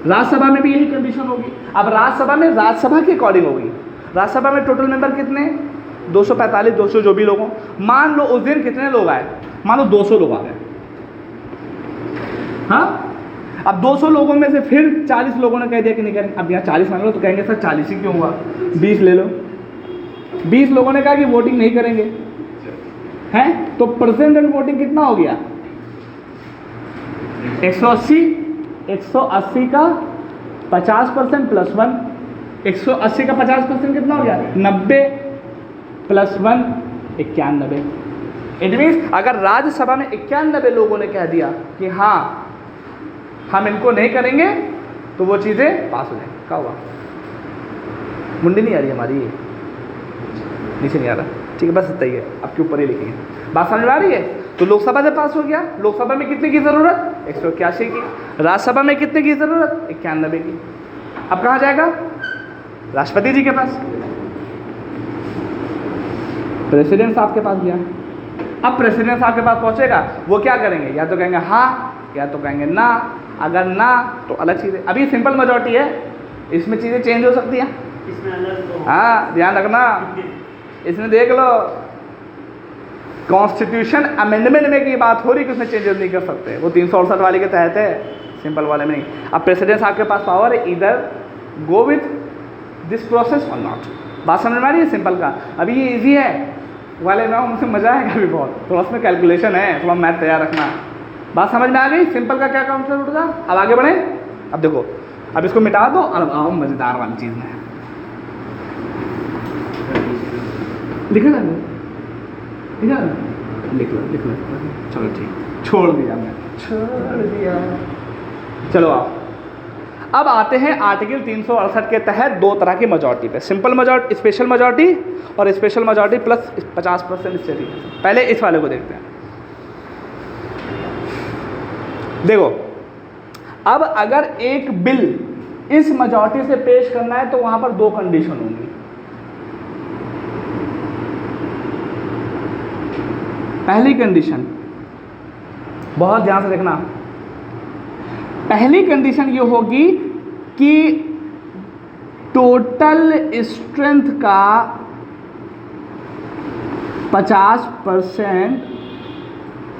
राज्यसभा में भी यही कंडीशन होगी। अब राज्यसभा में राज्यसभा के अकॉर्डिंग होगी। राज्यसभा में टोटल मेंबर कितने? 245, 200 जो भी लोग हों। मान लो उस दिन कितने लोग आए? मान लो 200 लोग आ गए। हाँ, अब 200 लोगों में से फिर 40 लोगों ने कह दिया कि नहीं करेंगे। अब यहाँ 40 मान लो तो कहेंगे सर 40 ही क्यों हुआ, 20 ले लो। 20 लोगों ने कहा कि वोटिंग नहीं करेंगे, हैं, तो परसेंटेज वोटिंग कितना हो गया, 180 का 50% प्लस 1, 180 का 50% कितना हो गया, 90 प्लस 1 91। इट मीन्स अगर राज्यसभा में 91 लोगों ने कह दिया कि हाँ हम इनको नहीं करेंगे तो वो चीज़ें पास हो जाएंगी। क्या हुआ, मुंडी नहीं आ रही हमारी, नीचे नहीं आ रहा, ठीक है, बस इतना ही है, आपके ऊपर ही लिखेंगे। बात समझ में आ रही है? तो लोकसभा से पास हो गया। लोकसभा में कितने की ज़रूरत, 181 की। राज्यसभा में कितने की ज़रूरत, 91 की। अब कहाँ जाएगा, राष्ट्रपति जी के पास, प्रेसिडेंट साहब के पास गया। अब प्रेसिडेंट साहब के पास पहुंचेगा, वो क्या करेंगे, या तो कहेंगे हाँ या तो कहेंगे ना। अगर ना तो अलग चीज़ है। अभी सिंपल मेजॉरिटी है, इसमें चीज़ें चेंज हो सकती हैं। हाँ, ध्यान रखना, इसमें देख लो कॉन्स्टिट्यूशन अमेंडमेंट में की बात हो रही कि उसमें चेंजेस नहीं कर सकते, वो 368 वाले के तहत है, सिंपल वाले में नहीं। अब प्रेसिडेंट साहब के पास पावर है, इधर गो विथ दिस प्रोसेस और नॉट। बात समझ में आ रही है सिंपल का? अभी ये इजी है वाले ना, उनसे मजा आएगा अभी बहुत, थोड़ा उसमें कैलकुलेशन है, थोड़ा मैथ तैयार रखना। बात समझ में आ गई? सिंपल का क्या काउंटर उठेगा। अब आगे बढ़े। अब देखो, अब इसको मिटा दो और अब आओ मज़ेदार वाली चीज़ में। लिखा ना, लिखा ना, लिख लो, चलो ठीक, छोड़ दिया मैं, छोड़ दिया। चलो आओ, अब आते हैं आर्टिकल 368 के तहत दो तरह की मेजॉरिटी पे, सिंपल मेजॉरिटी, स्पेशल मेजॉरिटी और स्पेशल मेजॉरिटी प्लस 50% स्टेटिंग। पहले इस वाले को देखते हैं। देखो, अब अगर एक बिल इस मेजॉरिटी से पेश करना है तो वहां पर दो कंडीशन होंगी। पहली कंडीशन, बहुत ध्यान से देखना, पहली कंडीशन ये होगी कि टोटल स्ट्रेंथ का 50%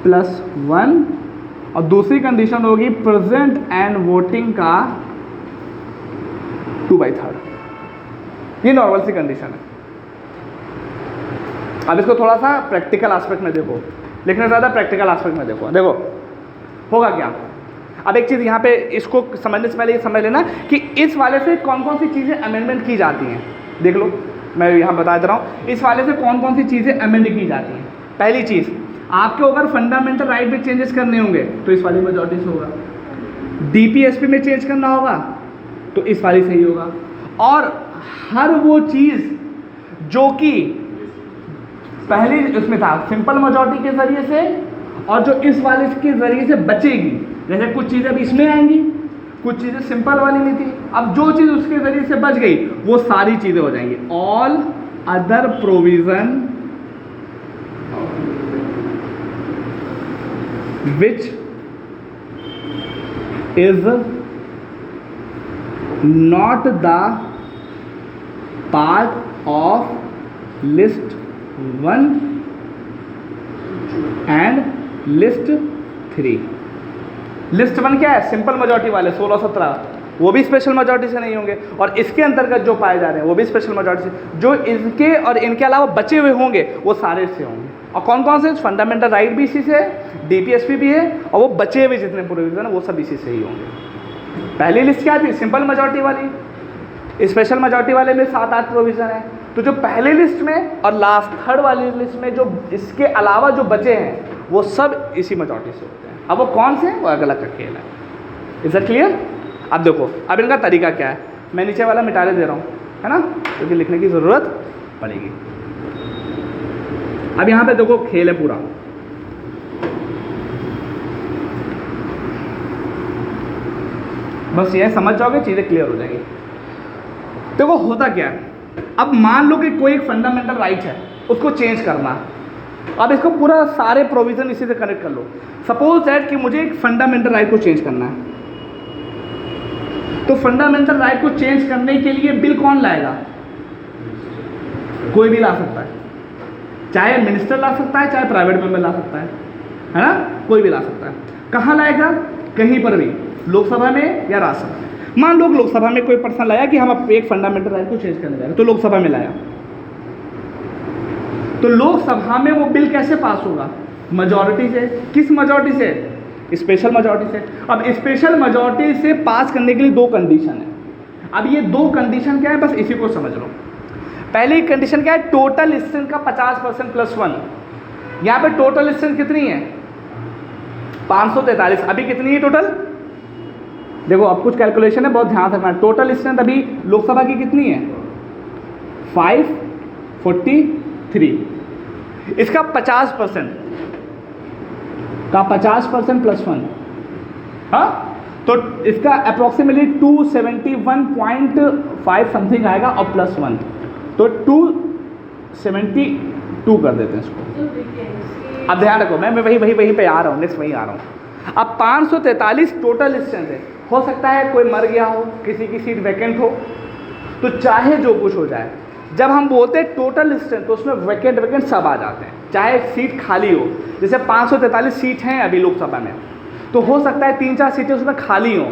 प्लस 1, और दूसरी कंडीशन होगी प्रेजेंट एंड वोटिंग का 2/3। ये नॉर्मल सी कंडीशन है। अब इसको थोड़ा सा प्रैक्टिकल एस्पेक्ट में देखो, लिखने से ज़्यादा प्रैक्टिकल एस्पेक्ट में देखो। देखो होगा क्या। अब एक चीज़ यहाँ पे इसको समझने से पहले ये समझ लेना कि इस वाले से कौन कौन सी चीज़ें अमेंडमेंट की जाती हैं। देख लो, मैं यहाँ बता दे रहा हूँ इस वाले से कौन कौन सी चीज़ें अमेंड की जाती हैं। पहली चीज़, आपके अगर फंडामेंटल राइट में चेंजेस करने होंगे तो इस वाली मेजॉरिटी से होगा। डीपीएसपी में चेंज करना होगा तो इस वाली से ही होगा। और हर वो चीज़ जो कि पहले उसमें था सिंपल मेजॉरिटी के जरिए से और जो इस वाले के जरिए से बचेगी, जैसे कुछ चीज़ें अब इसमें आएंगी, कुछ चीज़ें सिंपल वाली में थी, अब जो चीज़ उसके जरिए से बच गई वो सारी चीज़ें हो जाएंगी। All other provision which is not the part of list 1 and list 3। List 1 क्या है, सिंपल मेजॉरिटी वाले 16-17, वो भी स्पेशल मेजॉरिटी से नहीं होंगे, और इसके अंतर्गत जो पाए जा रहे हैं वो भी स्पेशल मेजॉरिटी से। जो इनके और इनके अलावा बचे हुए होंगे वो सारे इससे होंगे। और कौन कौन से, फंडामेंटल राइट भी इसी से है, डीपीएसपी भी है, और वो बचे हुए जितने प्रोविजन है वो सब इसी से ही होंगे। पहली लिस्ट क्या थी, सिंपल मेजॉरिटी वाली। स्पेशल मेजॉरिटी वाले में 7-8 प्रोविजन है। तो जो पहले लिस्ट में और लास्ट थर्ड वाली लिस्ट में जो इसके अलावा जो बचे हैं वो सब इसी मेजॉरिटी से होते हैं। अब वो कौन से, वो अलग अलग का खेल है। Is that clear? अब देखो, अब इनका तरीका क्या है, मैं नीचे वाला मिटाने दे रहा हूँ, है ना, क्योंकि लिखने की ज़रूरत पड़ेगी। अब यहाँ पे देखो खेल है पूरा। बस ये समझ जाओगे चीज़ें क्लियर हो जाएंगी। देखो होता क्या है, अब मान लो कि कोई एक फंडामेंटल राइट है उसको चेंज करना। अब इसको पूरा सारे प्रोविज़न इसी से कनेक्ट कर लो। सपोज दैट कि मुझे एक फंडामेंटल राइट को चेंज करना है, तो फंडामेंटल राइट को चेंज करने के लिए बिल कौन लाएगा, कोई भी ला सकता है, चाहे मिनिस्टर ला सकता है, चाहे प्राइवेट मेंबर ला सकता है ना, कोई भी ला सकता है। कहाँ लाएगा, कहीं पर भी, लोकसभा में या राज्यसभा में। मान लो लोकसभा में कोई पर्सन लाया कि हम अब एक फंडामेंटल राइट को चेंज करने जा रहे हैं, तो लोकसभा में लाया, तो लोकसभा में वो बिल कैसे पास होगा? मेजॉरिटी से। किस मेजॉरिटी से? स्पेशल मेजॉरिटी से। अब स्पेशल मेजॉरिटी से पास करने के लिए दो कंडीशन है। अब ये दो कंडीशन क्या है, बस इसी को समझ लो। पहली कंडीशन क्या है? टोटल स्ट्रेंथ का 50% प्लस 1। यहाँ पे टोटल स्ट्रेंथ कितनी है? 543। अभी कितनी है टोटल? देखो अब कुछ कैलकुलेशन है, बहुत ध्यान से रखना। टोटल स्ट्रेंथ अभी लोकसभा की कितनी है? 543। इसका 50% का 50% प्लस 1, हाँ, तो इसका अप्रॉक्सीमेटली 271.5 समथिंग आएगा और प्लस 1, तो 272 कर देते हैं इसको। अब ध्यान रखो, मैं वही पे आ रहा हूँ, नेक्स्ट वहीं आ रहा हूँ। अब 543 टोटल स्ट्रेंथ है। हो सकता है कोई मर गया हो, किसी की सीट वैकेंट हो, तो चाहे जो कुछ हो जाए, जब हम बोलते हैं टोटल स्ट्रेंथ तो उसमें वैकेंट सब आ जाते हैं, चाहे सीट खाली हो। जैसे 543 सीट हैं अभी लोकसभा में, तो हो सकता है 3-4 सीटें उसमें खाली हों,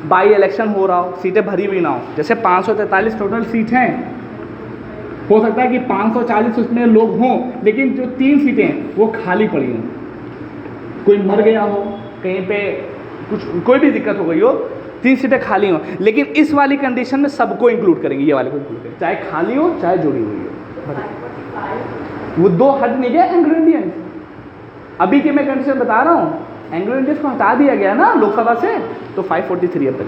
बाई इलेक्शन हो रहा हो, सीटें भरी हुई ना हो। जैसे 543 टोटल सीट हैं, हो सकता है कि 540 उसमें लोग हों, लेकिन जो 3 सीटें हैं वो खाली पड़ी हों, कोई मर गया हो, कहीं पे कुछ कोई भी दिक्कत हो गई हो, 3 सीटें खाली हों। लेकिन इस वाली कंडीशन में सबको इंक्लूड करेंगे, ये वाले को इंक्लूड करेंगे, चाहे खाली हो चाहे जुड़ी हुई हो। वो दो हट नहीं गया इंग्रेडिएंट्स। अभी की मैं कंडीशन बता रहा हूँ, इंग्रेडिएंट्स को हटा दिया गया ना लोकसभा से, तो 543 अब तक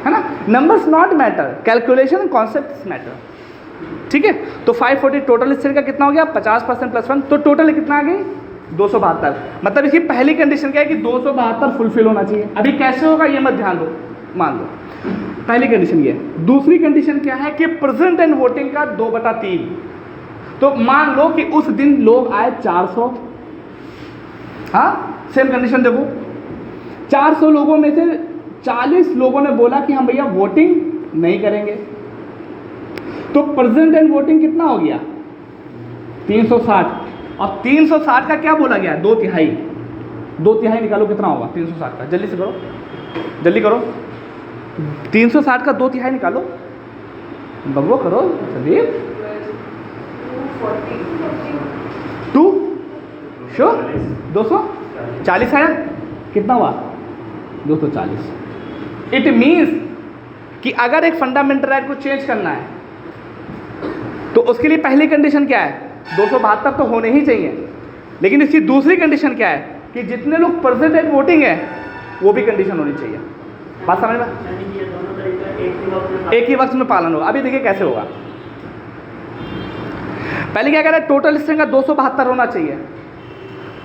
है ना। Numbers not matter, calculation concepts matter, ठीक है। तो 540 टोटल स्ट्रेंथ का कितना हो गया? 50% प्लस 1, तो टोटल कितना आ गई? 272। मतलब इसकी पहली कंडीशन क्या है कि 272 फुलफिल होना चाहिए। अभी कैसे होगा ये मत ध्यान दो, मान लो पहली कंडीशन ये। दूसरी कंडीशन क्या है कि प्रेजेंट एंड वोटिंग का 2/3। तो मान लो कि उस दिन लोग आए 400, हाँ, सेम कंडीशन देखो, 400 लोगों में से 40 लोगों ने बोला कि हम भैया वोटिंग नहीं करेंगे, तो प्रेजेंट एंड वोटिंग कितना हो गया? 360। और 360 का क्या बोला गया? 2/3। 2/3 निकालो कितना होगा 360 का? जल्दी से करो, जल्दी करो। 360 का 2/3 निकालो, बब्बो करो संदीप। 240 आया, कितना हुआ? 240। इट मीन्स कि अगर एक फंडामेंटल राइट को चेंज करना है तो उसके लिए पहली कंडीशन क्या है? 272 तो होने ही चाहिए। लेकिन इसकी दूसरी कंडीशन क्या है कि जितने लोग प्रेजेंट एंड वोटिंग है वो भी कंडीशन होनी चाहिए। बात समझ में? एक ही वक्त में पालन होगा। अभी देखिए कैसे होगा। पहले क्या कह रहा है? टोटल स्ट्रेंथ का 272 होना चाहिए।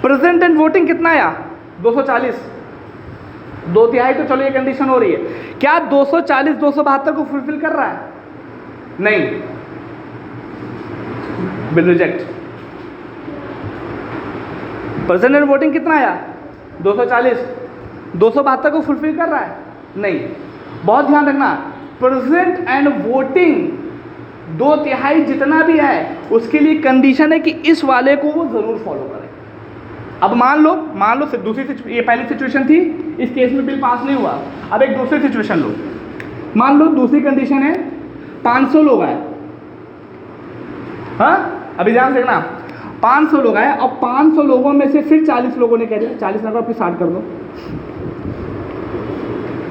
प्रेजेंट एंड वोटिंग कितना आया? 240। 2/3 तो चलो ये कंडीशन हो रही है। क्या 240 272 को फुलफिल कर रहा है? नहीं, bill reject. Present and voting कितना आया? 240। 272 को फुलफिल कर रहा है? नहीं। बहुत ध्यान रखना, प्रेजेंट एंड वोटिंग 2/3 जितना भी है उसके लिए कंडीशन है कि इस वाले को वो जरूर फॉलो करे। अब मान लो दूसरी, ये पहली सिचुएशन थी, इस केस में बिल पास नहीं हुआ। अब एक दूसरी सिचुएशन लो, मान लो दूसरी कंडीशन है 500 लोग आए, हाँ, अभी ध्यान से देखना, 500 लोग आए और 500 लोगों में से फिर 40 लोगों ने कह दिया, 40 ना फिर 60 कर दो,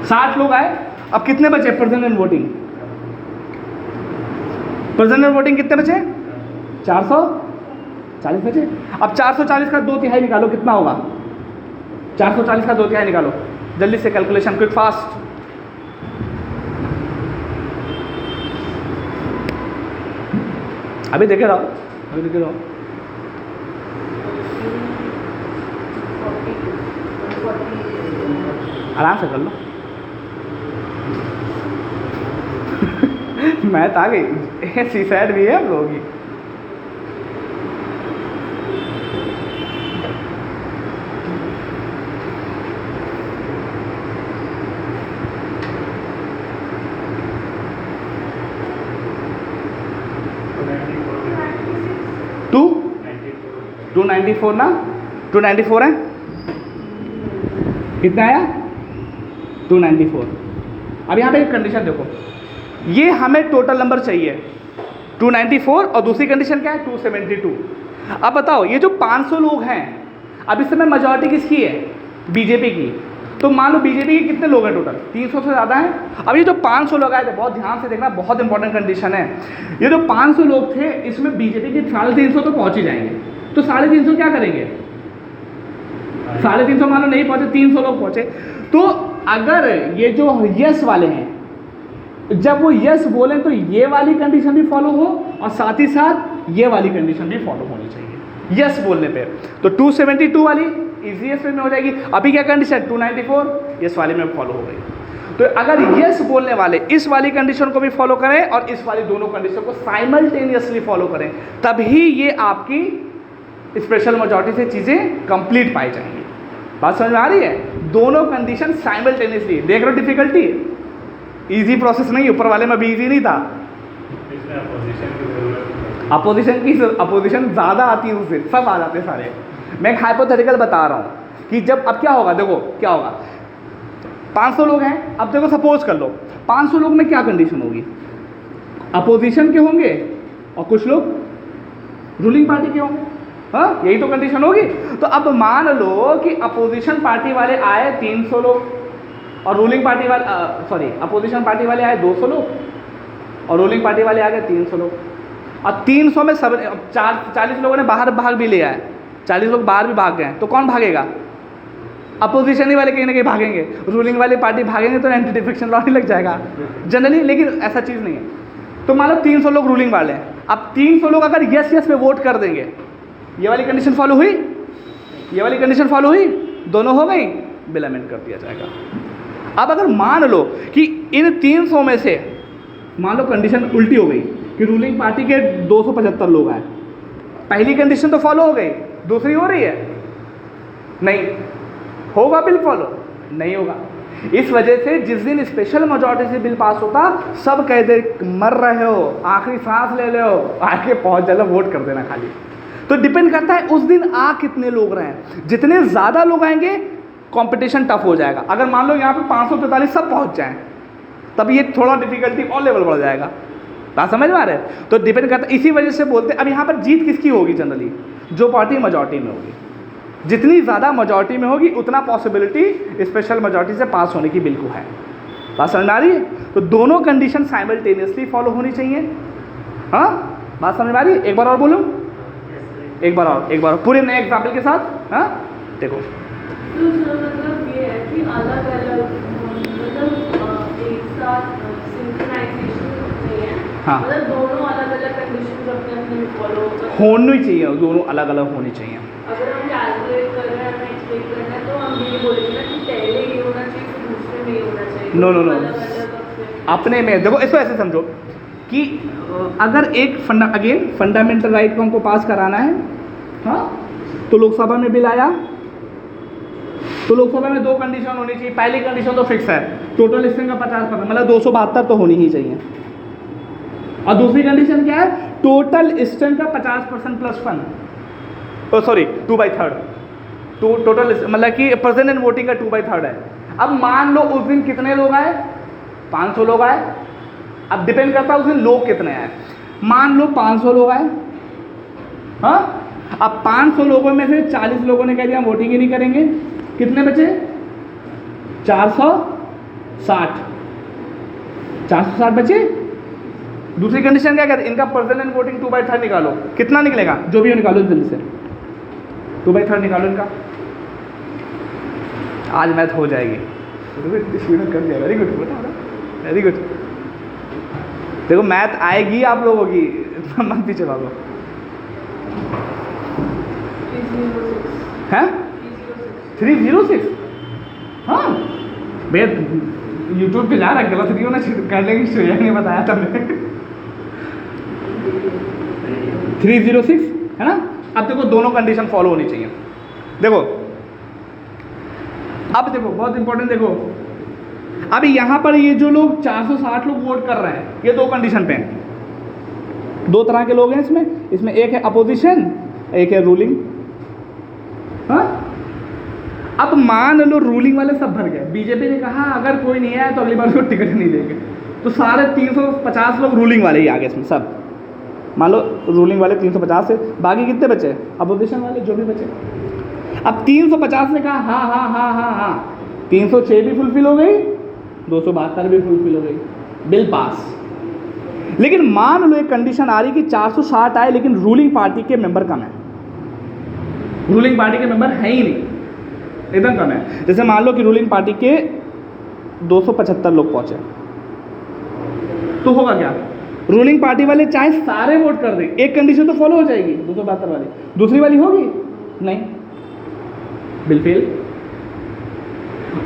60 लोग आए। अब कितने बचे present and voting? Present and voting कितने बचे? 440 बचे। अब 440 का 2/3 निकालो, कितना होगा? 440 का 2/3 निकालो, जल्दी से कैलकुलेशन, क्विक फास्ट। अभी देखे रहो, अभी देखे रहो। आराम से कर लो। मैथ आ गई, सी साइड भी है हम लोगों की। टू 294 ना, 294 है, कितना आया? 294। अब यहाँ पे एक कंडीशन देखो, ये हमें टोटल नंबर चाहिए 294 और दूसरी कंडीशन क्या है 272। अब बताओ ये जो 500 लोग हैं, अब इस समय मेजॉरिटी किसकी है? बीजेपी की। तो मान लो बीजेपी के कितने लोग हैं टोटल? 300 से ज़्यादा हैं। अब ये जो 500 लोग आए थे, बहुत ध्यान से देखना, बहुत इंपॉर्टेंट कंडीशन है। ये जो 500 लोग थे, इसमें बीजेपी के 350 तो पहुँच ही जाएंगे। तो 350 क्या करेंगे? 350 मान लो नहीं पहुँचे, 300 लोग पहुँचे। तो अगर ये जो यस वाले हैं, जब वो यस बोलें तो ये वाली कंडीशन भी फॉलो हो और साथ ही साथ ये वाली कंडीशन भी फॉलो होनी चाहिए यस बोलने पे। तो 272 वाली इजीएस्ट में हो जाएगी। अभी क्या कंडीशन 294 यस वाले में फॉलो हो गई। तो अगर यस बोलने वाले इस वाली कंडीशन को भी फॉलो करें और इस वाली दोनों कंडीशन को साइमल्टेनियसली फॉलो करें, तभी ये आपकी स्पेशल मेजॉरिटी से चीज़ें कंप्लीट पाई जाएंगी। बात समझ में आ रही है? दोनों कंडीशन साइमल्टेनियसली। देख रहे हो डिफिकल्टी? इजी प्रोसेस नहीं, ऊपर वाले में भी इजी नहीं था। अपोजिशन ज़्यादा आती है, उससे सब आ जाते हैं सारे। मैं एक हाइपोथेटिकल बता रहा हूँ कि जब अब क्या होगा, देखो क्या होगा। 500 लोग हैं, अब देखो सपोज कर लो 500 लोग में क्या कंडीशन होगी? अपोजिशन के होंगे और कुछ लोग रूलिंग पार्टी के होंगे। हाँ, यही तो कंडीशन होगी। तो अब मान लो कि अपोजिशन पार्टी वाले आए 300 लोग और रूलिंग पार्टी वाले अपोजिशन पार्टी वाले आए 200 लोग और रूलिंग पार्टी वाले आ गए 300 लोग। और 300 में सब 40 लोगों ने बाहर भाग भी लिया है, 40 लोग बाहर भी भाग गए हैं। तो कौन भागेगा? अपोजिशन ही वाले कहीं ना कहीं भागेंगे, रूलिंग वाली पार्टी भागेंगे तो एंटी डिफेक्शन लॉ नहीं लग जाएगा जनरली। लेकिन ऐसा चीज़ नहीं है। तो मान लो 300 लोग रूलिंग वाले हैं। अब 300 लोग अगर यस यस पे वोट कर देंगे, ये वाली कंडीशन फॉलो हुई, ये वाली कंडीशन फॉलो हुई, दोनों हो गई, बिल अमेंड कर दिया जाएगा। अब अगर मान लो कि इन 300 में से मान लो कंडीशन उल्टी हो गई कि रूलिंग पार्टी के 275 लोग आए, पहली कंडीशन तो फॉलो हो गई, दूसरी हो रही है नहीं, होगा बिल फॉलो? नहीं होगा। इस वजह से जिस दिन स्पेशल मेजॉरिटी से बिल पास होता, सब कह दे मर रहे हो, आखिरी सांस ले लो, आके पहुंच जाओ, वोट कर देना खाली। तो डिपेंड करता है उस दिन आ कितने लोग रहे हैं। जितने ज़्यादा लोग आएंगे कंपटीशन टफ हो जाएगा। अगर मान लो यहाँ पे 543 सब पहुँच जाएं, तब ये थोड़ा डिफिकल्टी और लेवल बढ़ जाएगा। बात समझ में आ रहा है? तो डिपेंड करता है, इसी वजह से बोलते हैं। अब यहाँ पर जीत किसकी होगी? जनरली जो पार्टी मेजॉरिटी में होगी। जितनी ज़्यादा मेजॉरिटी में होगी उतना पॉसिबिलिटी स्पेशल मेजॉरिटी से पास होने की बिल को है। बात समझ में आ रही है? तो दोनों कंडीशन साइमल्टेनियसली फॉलो होनी चाहिए। हाँ, बात समझ में आ रही है? एक बार और बोलूँ, एक बार और पूरे नए एग्जाम्पल के साथ। हाँ देखो, तो मतलब ये है कि अलग अलग मतलब एक साथ सिंक्रोनाइजेशन नहीं है। हाँ, मतलब दोनों अलग अलग कंडीशन अपने अपने फॉलो होनी चाहिए, दोनों अलग अलग होनी चाहिए। अगर हम कैलकुलेट कर रहे हैं, हमें एक्सप्लेन करना है, तो हम ये बोलेंगे ना कि पहले ये होना चाहिए फिर दूसरे में ये होना चाहिए। नो, अपने में देखो, इसको ऐसे समझो कि अगर एक फंडामेंटल राइट को हमको पास कराना है, हाँ, तो लोकसभा में बिल आया, तो लोकसभा में दो कंडीशन होनी चाहिए। पहली कंडीशन तो फिक्स है, टोटल स्ट्रेंथ का 50%, मतलब 272 तो होनी ही चाहिए। और दूसरी कंडीशन क्या है? टोटल स्ट्रेंथ का 50% प्लस 1, सॉरी 2/3, तो टोटल मतलब कि प्रेजेंट एंड वोटिंग का 2/3 है। अब मान लो उस दिन कितने लोग आए? 500 लोग आए। अब डिपेंड करता है उस दिन लोग कितने आए। मान लो 500 लोग आए, हाँ। अब 500 लोगों में से 40 लोगों ने कह दिया हम वोटिंग ही नहीं करेंगे, कितने बचे? 460 बचे। दूसरी कंडीशन क्या कहते हैं? इनका प्रेजेंट एंड वोटिंग 2/3 निकालो, कितना निकलेगा? जो भी हो निकालो जल्दी से, 2/3 निकालो इनका। आज मैथ हो जाएगी, कर दिया, वेरी गुड, वेरी गुड। देखो मैथ आएगी आप लोगों की, मत पीछे भागो। हैं 306? हाँ भैया यूट्यूब पे जा रहा, गलत नहीं होना चाहिए, कर लेंगे, श्रेया ने बताया था मैंने। 306 है ना। अब देखो दोनों कंडीशन फॉलो होनी चाहिए। देखो अब देखो बहुत इंपॉर्टेंट, देखो अभी यहाँ पर ये जो लोग 460 लोग वोट कर रहे हैं, ये दो कंडीशन पे हैं। दो तरह के लोग हैं इसमें एक है अपोजिशन, एक है रूलिंग। हाँ, अब मान लो रूलिंग वाले सब भर गए, बीजेपी ने कहा अगर कोई नहीं आया तो अगली बार उसको टिकट नहीं देंगे, तो सारे 350 लोग रूलिंग वाले ही आ गए इसमें सब। मान लो रूलिंग वाले 350 से, बाकी कितने बचे अपोजिशन वाले जो भी बचे। अब 350 ने कहा हाँ हाँ हाँ हाँ हाँ, 306 भी फुलफिल हो गई, 272 भी फुलफिल हो गई, बिल पास। लेकिन मान लो एक कंडीशन आ रही कि 460 आए लेकिन रूलिंग पार्टी के मेंबर कम है, रूलिंग पार्टी के मेंबर है ही नहीं, एकदम कम है। जैसे मान लो कि रूलिंग पार्टी के 275 लोग पहुंचे, तो होगा क्या, रूलिंग पार्टी वाले चाहे सारे वोट कर दें, एक कंडीशन तो फॉलो हो जाएगी 272 वाली, दूसरी वाली होगी नहीं, बिल फेल।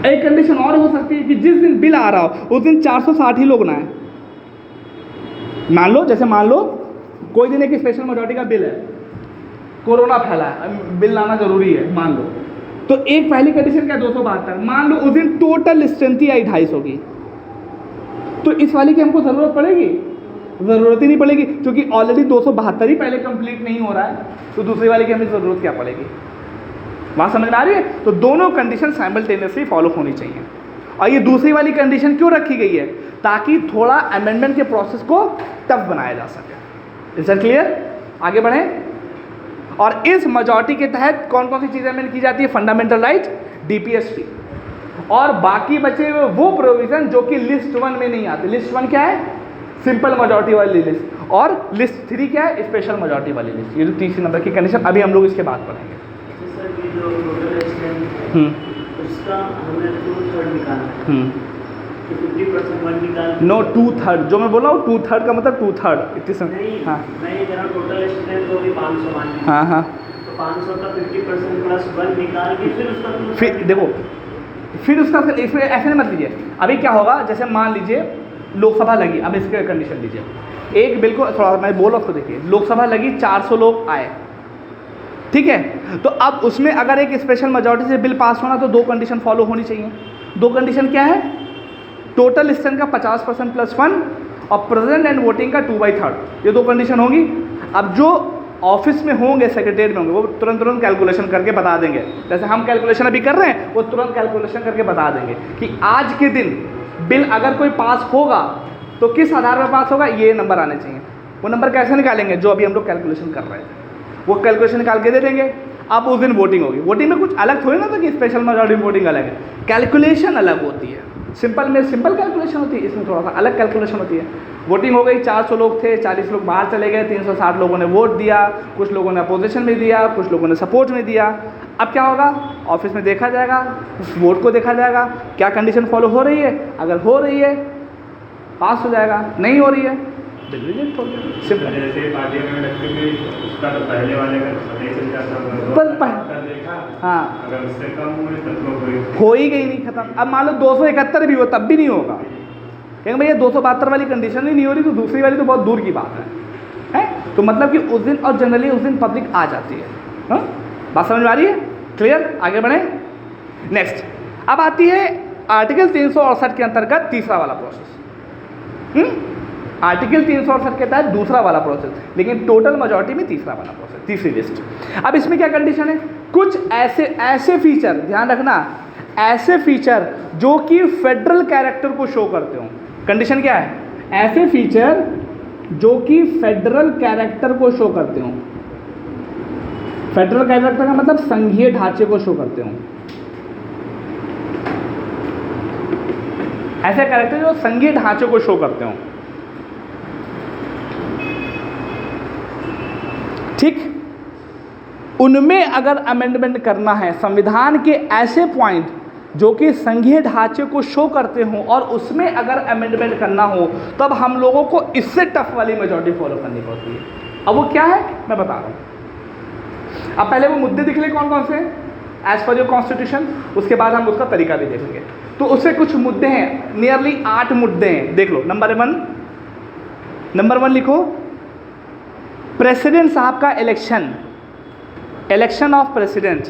एक कंडीशन और हो सकती है कि जिस दिन बिल आ रहा हो उस दिन 460 ही लोग ना आए। मान लो जैसे मान लो कोई दिन एक स्पेशल मेजॉरिटी का बिल है, कोरोना फैला है, बिल लाना जरूरी है मान लो, तो एक पहली कंडीशन क्या 272, मान लो उस दिन टोटल स्ट्रेंथ ही आई 250 की, तो इस वाली की हमको ज़रूरत पड़ेगी, ज़रूरत ही नहीं पड़ेगी, क्योंकि ऑलरेडी 272 ही पहले कंप्लीट नहीं हो रहा है, तो दूसरी वाली की हमें ज़रूरत क्या पड़ेगी। बात समझ में आ रही है। तो दोनों कंडीशन साइमल्टेनियसली फॉलो होनी चाहिए। और ये दूसरी वाली कंडीशन क्यों रखी गई है, ताकि थोड़ा अमेंडमेंट के प्रोसेस को टफ बनाया जा सके। इज दैट क्लियर, आगे बढ़ें। और इस मेजॉरिटी के तहत कौन कौन सी चीज़ें अमेंड की जाती है, फंडामेंटल राइट, डीपीएसपी, और बाकी बचे हुए वो प्रोविजन जो कि लिस्ट 1 में नहीं आते। लिस्ट 1 क्या है, सिंपल मेजॉरिटी वाली लिस्ट, और लिस्ट 3 क्या है, स्पेशल मेजॉरिटी वाली लिस्ट। ये जो तीसरी नंबर की कंडीशन, अभी हम लोग इसके बाद पढ़ेंगे। उसका हमें 2/3 निकालना है, 50% 1 निकाल, नो 2/3, जो मैं बोल रहा हूँ 2/3 का मतलब 2/3 इतनी नहीं, हाँ नहीं जरा टोटल स्ट्रेंथ होगी 500 मान लीजिए, हाँ हाँ, तो 500 का 50% प्लस 1 निकाल के फिर उसका 2/3 फिर देखो, फिर उसका इसमें ऐसे नहीं मत लीजिए। अभी क्या होगा, जैसे मान लीजिए लोकसभा लगी, अब इसके कंडीशन लीजिए, एक बिल को थोड़ा मैं बोल रहा हूँ, देखिए लोकसभा लगी, 400 लोग आए, ठीक है, तो अब उसमें अगर एक स्पेशल मेजॉरिटी से बिल पास होना तो दो कंडीशन फॉलो होनी चाहिए। दो कंडीशन क्या है, टोटल स्ट्रेंथ का 50% प्लस 1 और प्रेजेंट एंड वोटिंग का 2/3, ये दो कंडीशन होंगी। अब जो ऑफिस में होंगे, सेक्रेटरीट में होंगे, वो तुरंत कैलकुलेशन करके बता देंगे, जैसे हम कैलकुलेशन अभी कर रहे हैं, वो तुरंत कैलकुलेशन करके बता देंगे कि आज के दिन बिल अगर कोई पास होगा तो किस आधार पर पास होगा, ये नंबर आने चाहिए। वो नंबर कैसे निकालेंगे, जो अभी हम लोग कैलकुलेशन कर रहे हैं वो कैलकुलेशन निकाल के दे देंगे। अब उस दिन वोटिंग होगी, वोटिंग में कुछ अलग थोड़ी ना था कि स्पेशल मेजॉरिटी वोटिंग अलग है, कैलकुलेशन अलग होती है। सिंपल में सिंपल कैलकुलेशन होती है, इसमें थोड़ा सा अलग कैलकुलेशन होती है। वोटिंग हो गई, 400 लोग थे, 40 लोग बाहर चले गए, 360 लोगों ने वोट दिया, कुछ लोगों ने अपोजिशन में दिया, कुछ लोगों ने सपोर्ट में दिया। अब क्या होगा, ऑफिस में देखा जाएगा, उस वोट को देखा जाएगा, क्या कंडीशन फॉलो हो रही है, अगर हो रही है पास हो जाएगा, नहीं हो रही है बिल रिजेक्ट हो गया। सिंपल। जैसे पार्टी में रखते थे उसका तो पहले वाले का पता ही चल जाता बस देखा, हाँ, अगर उससे कम हुए तब तो हो ही गई नहीं, खत्म। अब मान लो 271 भी हो तब भी नहीं होगा, क्योंकि भैया 272 वाली कंडीशन ही नहीं हो रही, तो दूसरी वाली तो बहुत दूर की बात है। तो मतलब कि उस दिन, और जनरली उस दिन पब्लिक आ जाती है। हाँ, बात समझ में आ रही है, क्लियर, आगे बढ़े। नेक्स्ट, अब आती है आर्टिकल 368 के अंतर्गत तीसरा वाला प्रोसेस। आर्टिकल 368 के तहत दूसरा वाला प्रोसेस, लेकिन टोटल मेजॉरिटी में तीसरा वाला प्रोसेस, तीसरी लिस्ट। अब इसमें क्या कंडीशन है, कुछ ऐसे फीचर, ध्यान रखना, ऐसे फीचर जो कि फेडरल कैरेक्टर को शो करते हो। कंडीशन क्या है, ऐसे फीचर जो कि फेडरल कैरेक्टर को शो करते हो। फेडरल कैरेक्टर का मतलब संघीय ढांचे को शो करते हो। ऐसे कैरेक्टर जो संघीय ढांचे को शो करते हो, ठीक, उनमें अगर अमेंडमेंट करना है, संविधान के ऐसे पॉइंट जो कि संघीय ढांचे को शो करते हों और उसमें अगर अमेंडमेंट करना हो, तब हम लोगों को इससे टफ वाली मेजॉरिटी फॉलो करनी पड़ती है। अब वो क्या है मैं बता रहा हूँ। अब पहले वो मुद्दे दिख ले कौन कौन से एज पर योर कॉन्स्टिट्यूशन, उसके बाद हम उसका तरीका भी देखेंगे। तो उससे कुछ मुद्दे हैं, नियरली 8 मुद्दे हैं, देख लो। नंबर 1 लिखो, प्रेसिडेंट साहब का इलेक्शन ऑफ प्रेसिडेंट,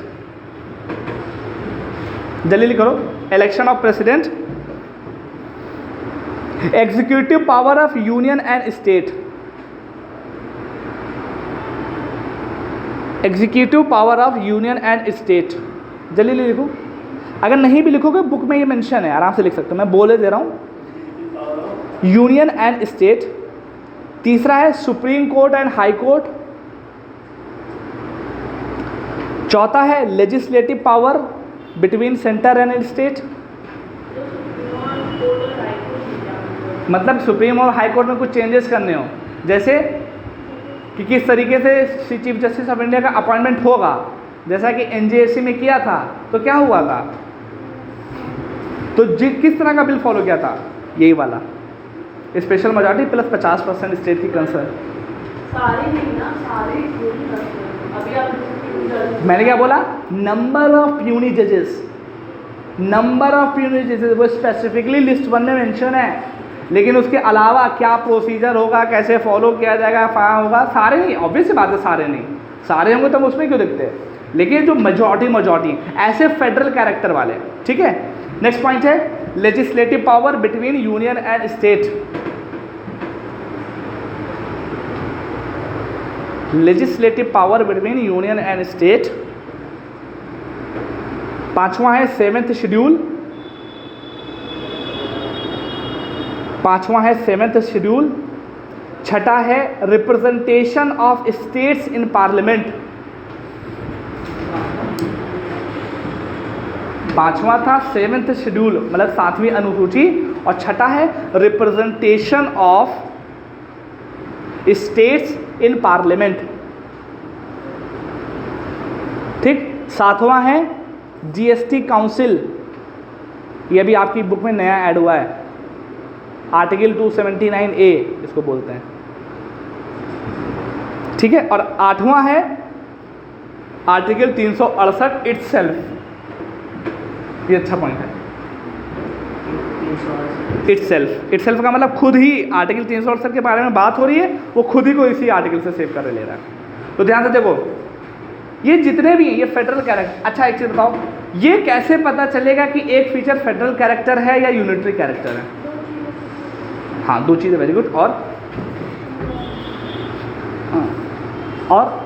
जल्दी करो, election of president, executive power of union and state, executive power of union and state, जल्दी लिखो, अगर नहीं भी लिखोगे बुक में ये मेंशन है, आराम से लिख सकते हो, मैं बोले दे रहा हूँ। यूनियन एंड स्टेट, तीसरा है supreme court and high court, चौथा है legislative power between centre and state. मतलब सुप्रीम और हाई कोर्ट में कुछ चेंजेस करने हो, जैसे कि किस तरीके से चीफ जस्टिस ऑफ इंडिया का अपॉइंटमेंट होगा, जैसा कि एनजेएससी में किया था तो क्या हुआ था, तो किस तरह का बिल फॉलो किया था, यही वाला स्पेशल मेजॉरिटी प्लस 50% स्टेट की कंसर्न। सारे नहीं ना, सारे थोड़ी करते हैं। अभी आप मैंने क्या बोला, नंबर ऑफ प्यूनी जजेस, नंबर ऑफ प्यूनी जजेस वो स्पेसिफिकली लिस्ट 1 में मेंशन है, लेकिन उसके अलावा क्या प्रोसीजर होगा, कैसे फॉलो किया जाएगा, फाया होगा, सारे नहीं, ऑब्वियस बात है सारे नहीं, सारे होंगे तो हम उसमें क्यों देखते हैं, लेकिन जो मेजॉरिटी ऐसे फेडरल कैरेक्टर वाले, ठीक है। नेक्स्ट पॉइंट है legislative power between union and state. Legislative power between union and state. पांचवा है 7th शेड्यूल, पांचवा है 7th शेड्यूल। छठा है representation of states in parliament. पांचवा था 7th शेड्यूल मतलब 7वीं अनुसूची, और छठा है representation of states in parliament, ठीक। 7वां है जीएसटी काउंसिल, ये भी आपकी बुक में नया ऐड हुआ है, आर्टिकल 279A इसको बोलते हैं, ठीक है। और 8वां है आर्टिकल 368 इटसेल्फ, ये अच्छा पॉइंट है, इटसेल्फ का मतलब खुद ही, आर्टिकल 368 के बारे में बात हो रही है, वो खुद ही को इसी आर्टिकल से सेव कर ले रहा है। तो ध्यान से देखो, ये जितने भी हैं ये फेडरल कैरेक्टर। अच्छा एक चीज़ बताओ, ये कैसे पता चलेगा कि एक फीचर फेडरल कैरेक्टर है या यूनिटरी कैरेक्टर है? हाँ, 2 चीज़ें, वेरी गुड। और हाँ, और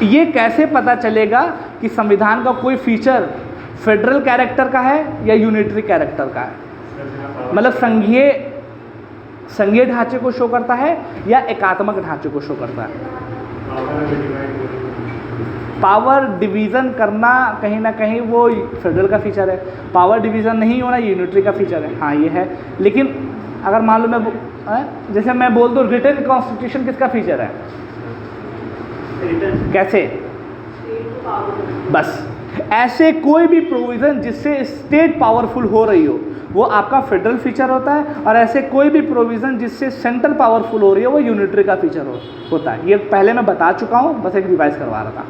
ये कैसे पता चलेगा कि संविधान का कोई फीचर फेडरल कैरेक्टर का है या यूनिटरी कैरेक्टर का है? मतलब संघीय ढांचे को शो करता है या एकात्मक ढांचे को शो करता है? पावर डिवीज़न करना कहीं ना कहीं वो फेडरल का फीचर है, पावर डिवीज़न नहीं होना यूनिटरी का फीचर है। हाँ ये है, लेकिन अगर मान लो मैं जैसे मैं बोल दूँ रिटन कॉन्स्टिट्यूशन किसका फीचर है? कैसे? बस ऐसे कोई भी प्रोविज़न जिससे स्टेट पावरफुल हो रही हो वो आपका फेडरल फीचर होता है, और ऐसे कोई भी प्रोविज़न जिससे सेंट्रल पावरफुल हो रही है वो यूनिटरी का फीचर होता है। ये पहले मैं बता चुका हूँ, बस एक रिवाइज करवा रहा था।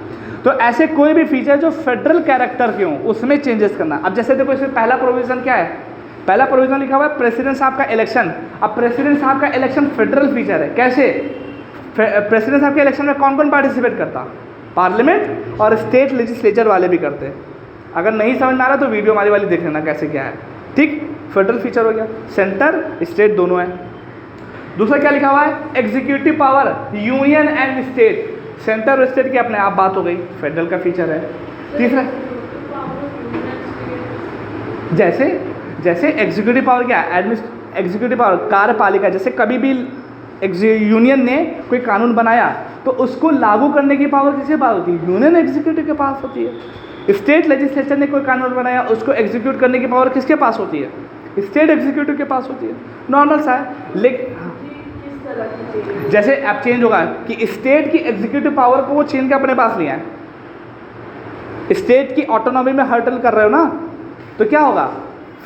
तो ऐसे कोई भी फीचर जो फेडरल कैरेक्टर के हों उसमें चेंजेस करना। अब जैसे देखो इसमें पहला प्रोविज़न क्या है, पहला प्रोविज़न लिखा हुआ है प्रेसिडेंट साहब का इलेक्शन। अब प्रेसिडेंट साहब का इलेक्शन फेडरल फीचर है, कैसे? प्रेसिडेंट साहब के इलेक्शन में कौन कौन पार्टिसिपेट करता? पार्लियामेंट और स्टेट लेजिस्लेचर वाले भी करते हैं। अगर नहीं समझ में आ रहा तो वीडियो हमारी वाली देख लेना कैसे क्या है, ठीक। फेडरल फीचर हो गया, सेंटर स्टेट दोनों है। दूसरा क्या लिखा हुआ है? Executive power union and state, centre और स्टेट की अपने आप बात हो गई, फेडरल का फीचर है। तीसरा जैसे एग्जीक्यूटिव पावर क्या है? एग्जीक्यूटिव पावर कार्यपालिका, जैसे कभी भी यूनियन ने कोई कानून बनाया तो उसको लागू करने की पावर किसके पास होती है? यूनियन एग्जीक्यूटिव के पास होती है। स्टेट लेजिस्लेचर ने कोई कानून बनाया उसको एग्जीक्यूट करने की पावर किसके पास होती है? स्टेट एग्जीक्यूटिव के पास होती है। नॉर्मल सा है, लेकिन जैसे अब चेंज होगा कि स्टेट की एग्जीक्यूटिव पावर को वो छीन के अपने पास लिया है, स्टेट की ऑटोनॉमी में हर्टल कर रहे हो ना, तो क्या होगा?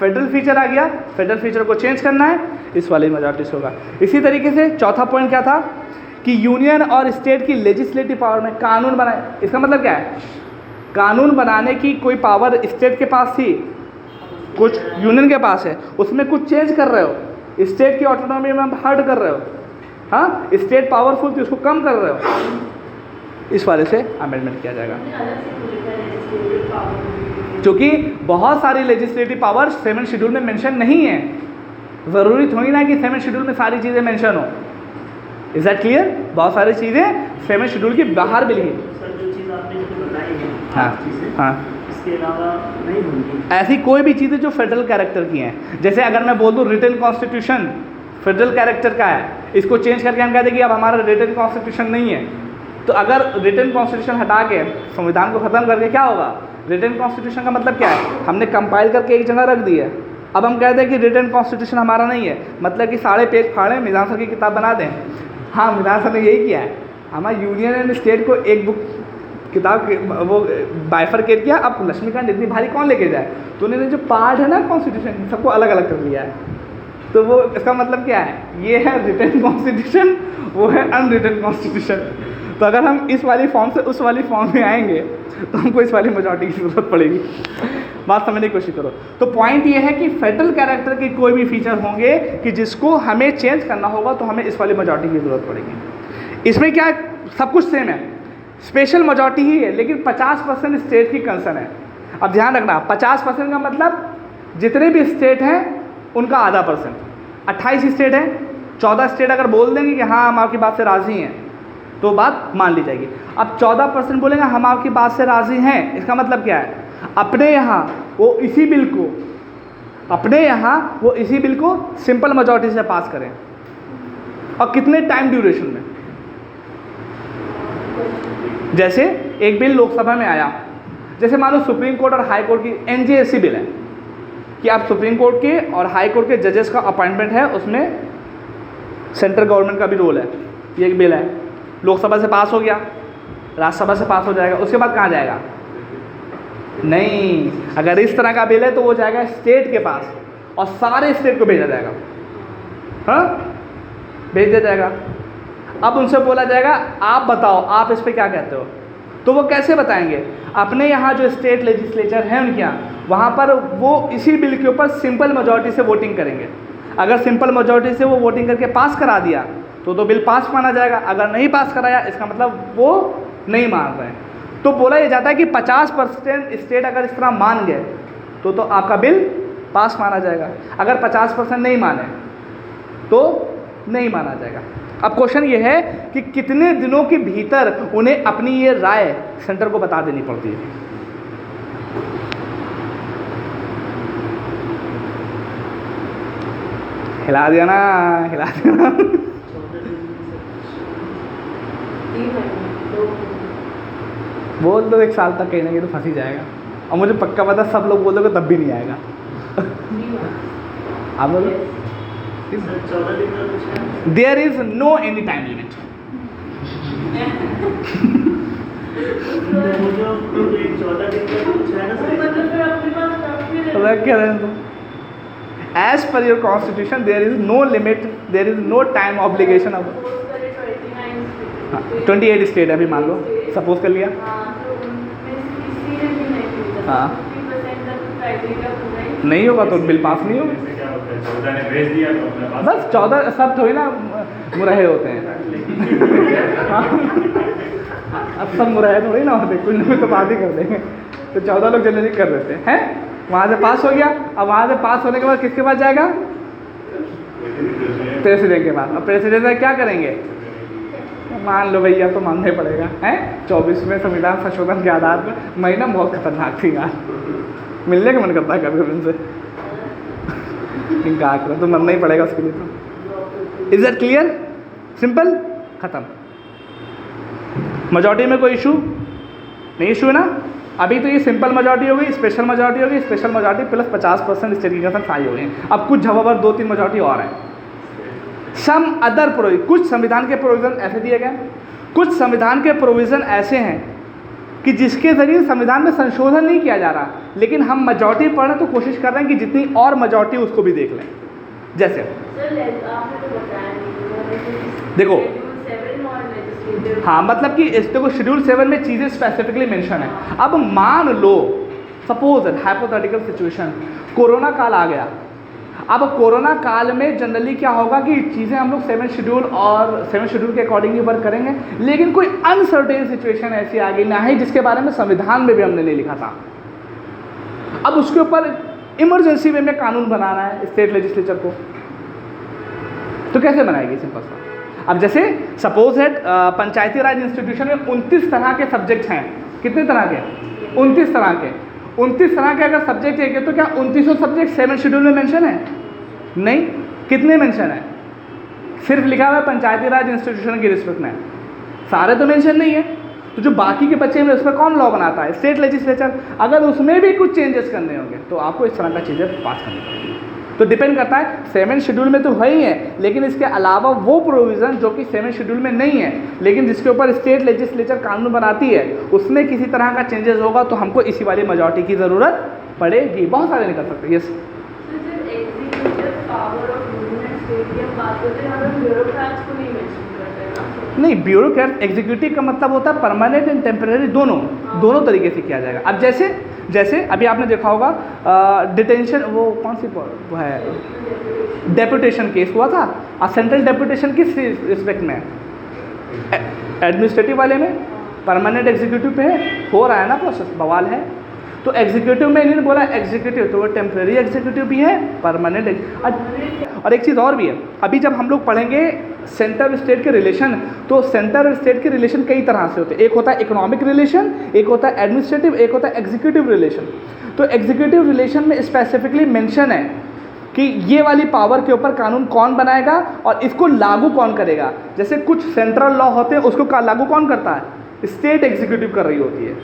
फेडरल फीचर आ गया, फेडरल फीचर को चेंज करना है, इस वाले मेजॉरिटी से होगा। इसी तरीके से चौथा पॉइंट क्या था कि यूनियन और स्टेट की लेजिस्लेटिव पावर में कानून बनाए। इसका मतलब क्या है? कानून बनाने की कोई पावर स्टेट के पास थी, कुछ यूनियन के पास है, उसमें कुछ चेंज कर रहे हो, स्टेट की ऑटोनॉमी में हर्ट कर रहे हो। हाँ, स्टेट पावरफुल थी उसको कम कर रहे हो, इस वाले से अमेंडमेंट किया जाएगा। क्योंकि बहुत सारी लेजिस्लेटिव पावर 7 शेड्यूल में मेंशन नहीं है, ज़रूरी थोड़ी ना कि 7 शेड्यूल में सारी चीज़ें मेंशन हो। Is that clear? बहुत सारी चीज़ें 7 शेड्यूल के बाहर भी लिखी। चीज़ आपने जो बताई है हाँ, चीज़ें हाँ। इसके अलावा नहीं होंगी। ऐसी कोई भी चीज़ें जो फेडरल कैरेक्टर की हैं, जैसे अगर मैं बोल दूँ रिटन कॉन्स्टिट्यूशन फेडरल कैरेक्टर का है, इसको चेंज करके हम कहते हैं कि अब हमारा रिटन कॉन्स्टिट्यूशन नहीं है, तो अगर रिटन कॉन्स्टिट्यूशन हटा के संविधान को ख़त्म करके क्या होगा, रिटन कॉन्स्टिट्यूशन का मतलब क्या है, हमने कंपाइल करके एक जगह रख दी है, अब हम कहते हैं कि रिटन कॉन्स्टिट्यूशन हमारा नहीं है, मतलब कि सारे पेज फाड़ें, मिजान सर की किताब बना दें। हाँ, मिजान सर ने यही किया है, हमारा यूनियन एंड स्टेट को एक बुक किताब वो बाइफरकेट किया, अब लक्ष्मीकांत इतनी भारी कौन लेके जाए, तो उन्होंने जो पार्ट है ना कॉन्स्टिट्यूशन सबको अलग अलग कर लिया है। तो वो इसका मतलब क्या है, ये है रिटन कॉन्स्टिट्यूशन, वो है अनरिटन कॉन्स्टिट्यूशन। तो अगर हम इस वाली फॉर्म से उस वाली फॉर्म में आएंगे तो हमको इस वाली मेजॉरिटी की ज़रूरत पड़ेगी। बात समझने की कोशिश करो। तो पॉइंट ये है कि फेडरल कैरेक्टर के कोई भी फीचर होंगे कि जिसको हमें चेंज करना होगा तो हमें इस वाली मेजॉरिटी की ज़रूरत पड़ेगी। इसमें क्या है, सब कुछ सेम है, स्पेशल मेजॉरिटी ही है, लेकिन 50% स्टेट की कंसर्न है। अब ध्यान रखना, 50% का मतलब जितने भी स्टेट हैं उनका आधा परसेंट, 28 स्टेट हैं, 14 स्टेट अगर बोल देंगे कि हाँ हम आपकी बात से राज़ी हैं तो बात मान ली जाएगी। अब 14% बोलेंगे हम आपकी बात से राज़ी हैं, इसका मतलब क्या है, अपने यहाँ वो इसी बिल को सिंपल मेजॉरिटी से पास करें, और कितने टाइम ड्यूरेशन में। जैसे एक बिल लोकसभा में आया, जैसे मान लो सुप्रीम कोर्ट और हाई कोर्ट की एनजेएससी बिल है कि आप सुप्रीम कोर्ट के और हाई कोर्ट के जजेस का अपॉइंटमेंट है, उसमें सेंट्रल गवर्नमेंट का भी रोल है। ये एक बिल है, लोकसभा से पास हो गया, राज्यसभा से पास हो जाएगा, उसके बाद कहाँ जाएगा, नहीं, अगर इस तरह का बिल है तो वो जाएगा स्टेट के पास और सारे स्टेट को भेजा जाएगा, हाँ भेज दिया जाएगा। अब उनसे बोला जाएगा आप बताओ आप इस पर क्या कहते हो, तो वो कैसे बताएंगे, अपने यहाँ जो स्टेट लेजिस्लेचर है उनके यहाँ, वहाँ पर वो इसी बिल के ऊपर सिंपल मेजॉरिटी से वोटिंग करेंगे। अगर सिंपल मेजॉरिटी से वो वोटिंग करके पास करा दिया तो बिल पास माना जाएगा, अगर नहीं पास कराया इसका मतलब वो नहीं मान रहे हैं। तो बोला ये जाता है कि 50% स्टेट अगर इस तरह मान गए तो आपका बिल पास माना जाएगा, अगर 50% नहीं माने तो नहीं माना जाएगा। अब क्वेश्चन ये है कि कितने दिनों के भीतर उन्हें अपनी ये राय सेंटर को बता देनी पड़ती है। हिला दिया ना, हिला दिया ना। 3 महीने, 2 बोल दो 1 साल तक कहीं ना कहीं तो फंस ही जाएगा, और मुझे पक्का पता सब लोग बोल दोगे तब भी नहीं आएगा। आप बोलो। 14 दिन का कुछ है? There is no any time limit. वो जो 14 दिन का कुछ है ना सर, मतलब फिर अपने पास काफी रख के रहने दो। As per your constitution there is no limit, there is no time obligation. अब 28 स्टेट है अभी, मान लो सपोज कर लिया, हाँ नहीं होगा तो बिल पास नहीं होगा। इससे क्या होता है, 14 ने भेज दिया तो अपने पास बस 14 सब थोड़ी ना मुरहे होते हैं। अब सब मुरहे थोड़ी ना होते, कुछ ना कुछ तो बात ही कर देंगे। तो 14 लोग जनरली कर देते हैं, वहाँ से पास हो गया। अब वहाँ से पास होने के बाद किसके पास जाएगा, प्रेसिडेंट के पास। अब प्रेसिडेंट से क्या करेंगे, मान लो भैया तो मानना ही पड़ेगा है। 24वें संविधान संशोधन के आधार पर महीना बहुत खतरनाक थी यार, मिलने का मन करता है कभी उनसे, इनका आकर तो मरना ही पड़ेगा उसके लिए। तो इज दैट क्लियर, सिंपल, खत्म। मेजॉरिटी में कोई इशू नहीं, इशू है ना। अभी तो ये सिंपल मेजॉरिटी हो गई, स्पेशल मेजॉरिटी हो गई, स्पेशल मेजॉरिटी प्लस 50% स्टेट की कंसर्न सारी हो गई। अब कुछ जगह 2-3 मेजॉरिटी और है। सम अदर प्रोविजन, कुछ संविधान के प्रोविज़न ऐसे दिए गए, कुछ संविधान के प्रोविज़न ऐसे हैं कि जिसके ज़रिए संविधान में संशोधन नहीं किया जा रहा, लेकिन हम मेजॉरिटी पढ़ रहे हैं तो कोशिश कर रहे हैं कि जितनी और मेजॉरिटी उसको भी देख लें। जैसे देखो, हाँ मतलब कि इस देखो शेड्यूल 7 में चीज़ें स्पेसिफिकली मेंशन है। अब मान लो सपोज हाइपोथेटिकल सिचुएशन, कोरोना काल आ गया। अब कोरोना काल में जनरली क्या होगा कि चीज़ें हम लोग 7 शेड्यूल के अकॉर्डिंग ही वर्क करेंगे, लेकिन कोई अनसर्टेन सिचुएशन ऐसी आ गई ना है जिसके बारे में संविधान में भी हमने नहीं लिखा था। अब उसके ऊपर इमरजेंसी में कानून बनाना है स्टेट लेजिस्लेचर को, तो कैसे बनाएगी, सिंपल सा। अब जैसे सपोज है पंचायती राज इंस्टीट्यूशन में 29 तरह के सब्जेक्ट हैं। कितने तरह के? 29 तरह के। 29 तरह के अगर सब्जेक्ट है तो क्या 29 सब्जेक्ट 7 शेड्यूल में मेंशन है? नहीं। कितने मेंशन है? सिर्फ लिखा हुआ है पंचायती राज इंस्टीट्यूशन की रिस्पेक्ट में, सारे तो मेंशन नहीं है। तो जो बाकी के बच्चे हैं उसमें कौन लॉ बनाता है? State legislature. अगर उसमें भी कुछ चेंजेस करने होंगे तो आपको इस तरह का चीज़ें पास करनी पड़ेगी। तो डिपेंड करता है, 7 शेड्यूल में तो है ही है, लेकिन इसके अलावा वो प्रोविज़न जो कि 7 शेड्यूल में नहीं है लेकिन जिसके ऊपर स्टेट लेजिस्लेचर कानून बनाती है, उसमें किसी तरह का चेंजेस होगा तो हमको इसी वाली मेजॉरिटी की ज़रूरत पड़ेगी। बहुत सारे निकल सकते हैं। यस, नहीं, ब्यूरोक्रेट एग्जीक्यूटिव का मतलब होता है परमानेंट एंड टेम्परेरी, दोनों तरीके से किया जाएगा। अब जैसे अभी आपने देखा होगा डिटेंशन, वो कौन सी वो है, डेपुटेशन केस हुआ था। सेंट्रल डेपुटेशन किस रिस्पेक्ट में? एडमिनिस्ट्रेटिव वाले में। परमानेंट एग्जीक्यूटिव पे हो रहा है ना प्रोसेस, बवाल है। तो एग्जीक्यूटिव में इन्होंने बोला एग्जीक्यूटिव, तो वो टेम्परेरी एग्जीक्यूटिव भी है, परमानेंट। और एक चीज़ और भी है, अभी जब हम लोग पढ़ेंगे सेंटर स्टेट के रिलेशन, तो सेंटर और स्टेट के रिलेशन कई तरह से होते हैं। एक होता है इकोनॉमिक रिलेशन, एक होता है एडमिनिस्ट्रेटिव, एक होता है एग्जीक्यूटिव रिलेशन। तो एग्जीक्यूटिव रिलेशन में स्पेसिफिकली मेंशन है कि ये वाली पावर के ऊपर कानून कौन बनाएगा और इसको लागू कौन करेगा। जैसे कुछ सेंट्रल लॉ होते हैं, उसको लागू कौन करता है? स्टेट एग्जीक्यूटिव कर रही होती है।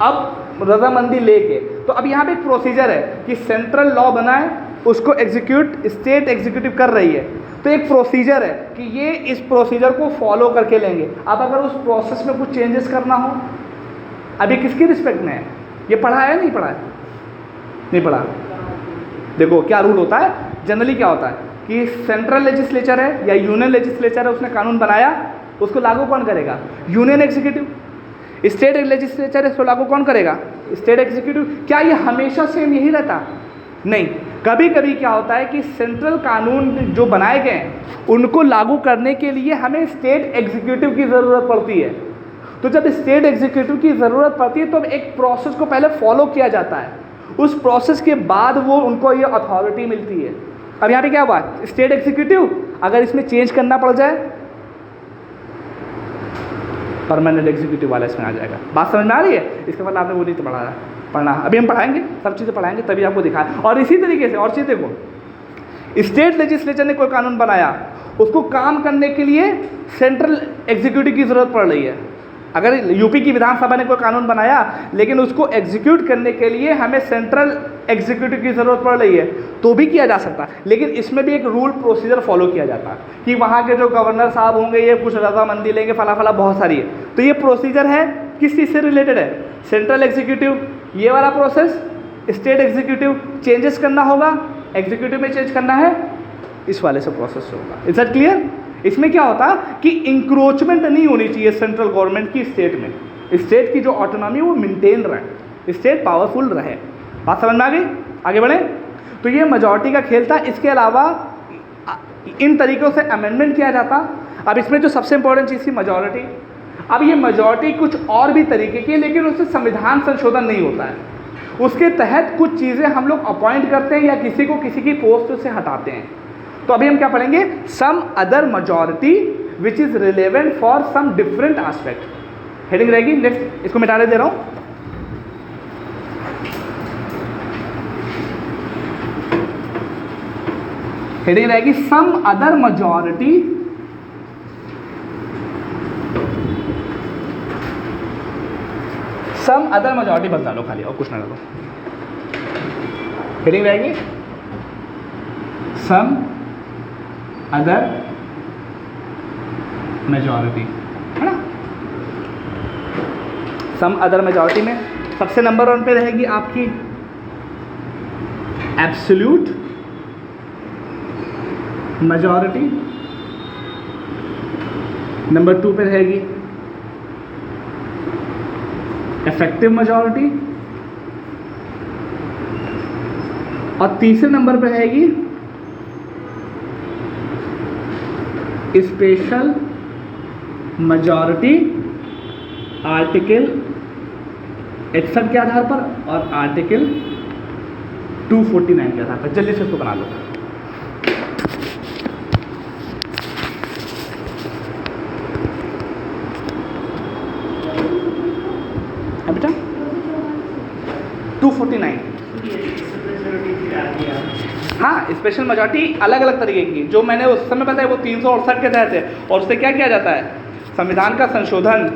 अब रजामंदी लेके, तो अब यहाँ पे एक प्रोसीजर है कि सेंट्रल लॉ बनाए, उसको एग्जीक्यूट स्टेट एग्जीक्यूटिव कर रही है। तो एक प्रोसीजर है कि ये इस प्रोसीजर को फॉलो करके लेंगे। अब अगर उस प्रोसेस में कुछ चेंजेस करना हो, अभी किसकी रिस्पेक्ट में है? ये पढ़ा है नहीं पढ़ा है? नहीं पढ़ा। देखो क्या रूल होता है जनरली, क्या होता है कि सेंट्रल लेजिस्लेचर है या यूनियन लेजिस्लेचर है, उसने कानून बनाया, उसको लागू कौन करेगा? Union executive. स्टेट लेजिस्लेचर है, इसको लागू कौन करेगा? State executive. क्या ये हमेशा सेम यही रहता? नहीं, कभी कभी क्या होता है कि सेंट्रल कानून जो बनाए गए हैं उनको लागू करने के लिए हमें स्टेट एग्जीक्यूटिव की ज़रूरत पड़ती है। तो जब स्टेट एग्जीक्यूटिव की ज़रूरत पड़ती है तो एक प्रोसेस को पहले फॉलो किया जाता है, उस प्रोसेस के बाद वो उनको ये अथॉरिटी मिलती है। अब यहाँ पे क्या हुआ, स्टेट एग्जीक्यूटिव अगर इसमें चेंज करना पड़ जाए, परमानेंट एग्जीक्यूटिव वाला इसमें आ जाएगा। बात समझ में आ रही है? इसके बाद आपने वो नहीं पढ़ना, अभी हम पढ़ाएंगे, सब चीज़ें पढ़ाएंगे तभी आपको दिखाएं। और इसी तरीके से और चीज़ें को, स्टेट लेजिस्लेचर ने कोई कानून बनाया, उसको काम करने के लिए सेंट्रल एग्जीक्यूटिव की ज़रूरत पड़ रही है। अगर यूपी की विधानसभा ने कोई कानून बनाया लेकिन उसको एग्जीक्यूट करने के लिए हमें सेंट्रल एग्जीक्यूटिव की ज़रूरत पड़ रही है तो भी किया जा सकता है, लेकिन इसमें भी एक रूल प्रोसीजर फॉलो किया जाता है कि वहाँ के जो गवर्नर साहब होंगे ये कुछ रजामंदी लेंगे, फला फला बहुत सारी है। तो ये प्रोसीजर है किस चीज़ से रिलेटेड है? सेंट्रल एग्जीक्यूटिव, ये वाला प्रोसेस स्टेट एग्जीक्यूटिव, चेंजेस करना होगा एग्जीक्यूटिव में चेंज करना है, इस वाले से प्रोसेस होगा। Is that clear? इसमें क्या होता है कि इंक्रोचमेंट नहीं होनी चाहिए सेंट्रल गवर्नमेंट की स्टेट में, स्टेट की जो ऑटोनॉमी वो मेंटेन रहे, स्टेट पावरफुल रहे। बात समझ में आ गई? आगे बढ़े। तो ये मेजॉरिटी का खेल था। इसके अलावा इन तरीक़ों से अमेंडमेंट किया जाता। अब इसमें जो सबसे इंपॉर्टेंट चीज़ थी मेजॉरिटी। अब ये मेजॉरिटी कुछ और भी तरीके की, लेकिन उससे संविधान संशोधन नहीं होता है। उसके तहत कुछ चीज़ें हम लोग अपॉइंट करते हैं या किसी को किसी की पोस्ट से हटाते हैं। तो अभी हम क्या पढ़ेंगे? Some other majority which is relevant for some different aspect. Heading रहेगी नेक्स्ट, इसको मिटाने दे रहा हूं। हेडिंग रहेगी some other majority some other majority बता लो खाली, और कुछ ना डालो। हेडिंग रहेगी सम अदर मेजॉरिटी, है ना। सम अदर मेजॉरिटी में सबसे नंबर 1 पे रहेगी आपकी एब्सोल्यूट मेजॉरिटी, नंबर 2 पे रहेगी इफेक्टिव मेजॉरिटी, और तीसरे नंबर पे रहेगी स्पेशल मेजॉरिटी आर्टिकल 61 के आधार पर और आर्टिकल 249 के आधार पर। जल्दी से इसको बना लो। 249। मेजॉरिटी आ गया। हाँ, स्पेशल मेजॉरिटी अलग अलग तरीके की, जो मैंने उस समय बताया वो 368 के तहत है, और उससे क्या किया जाता है, संविधान का संशोधन।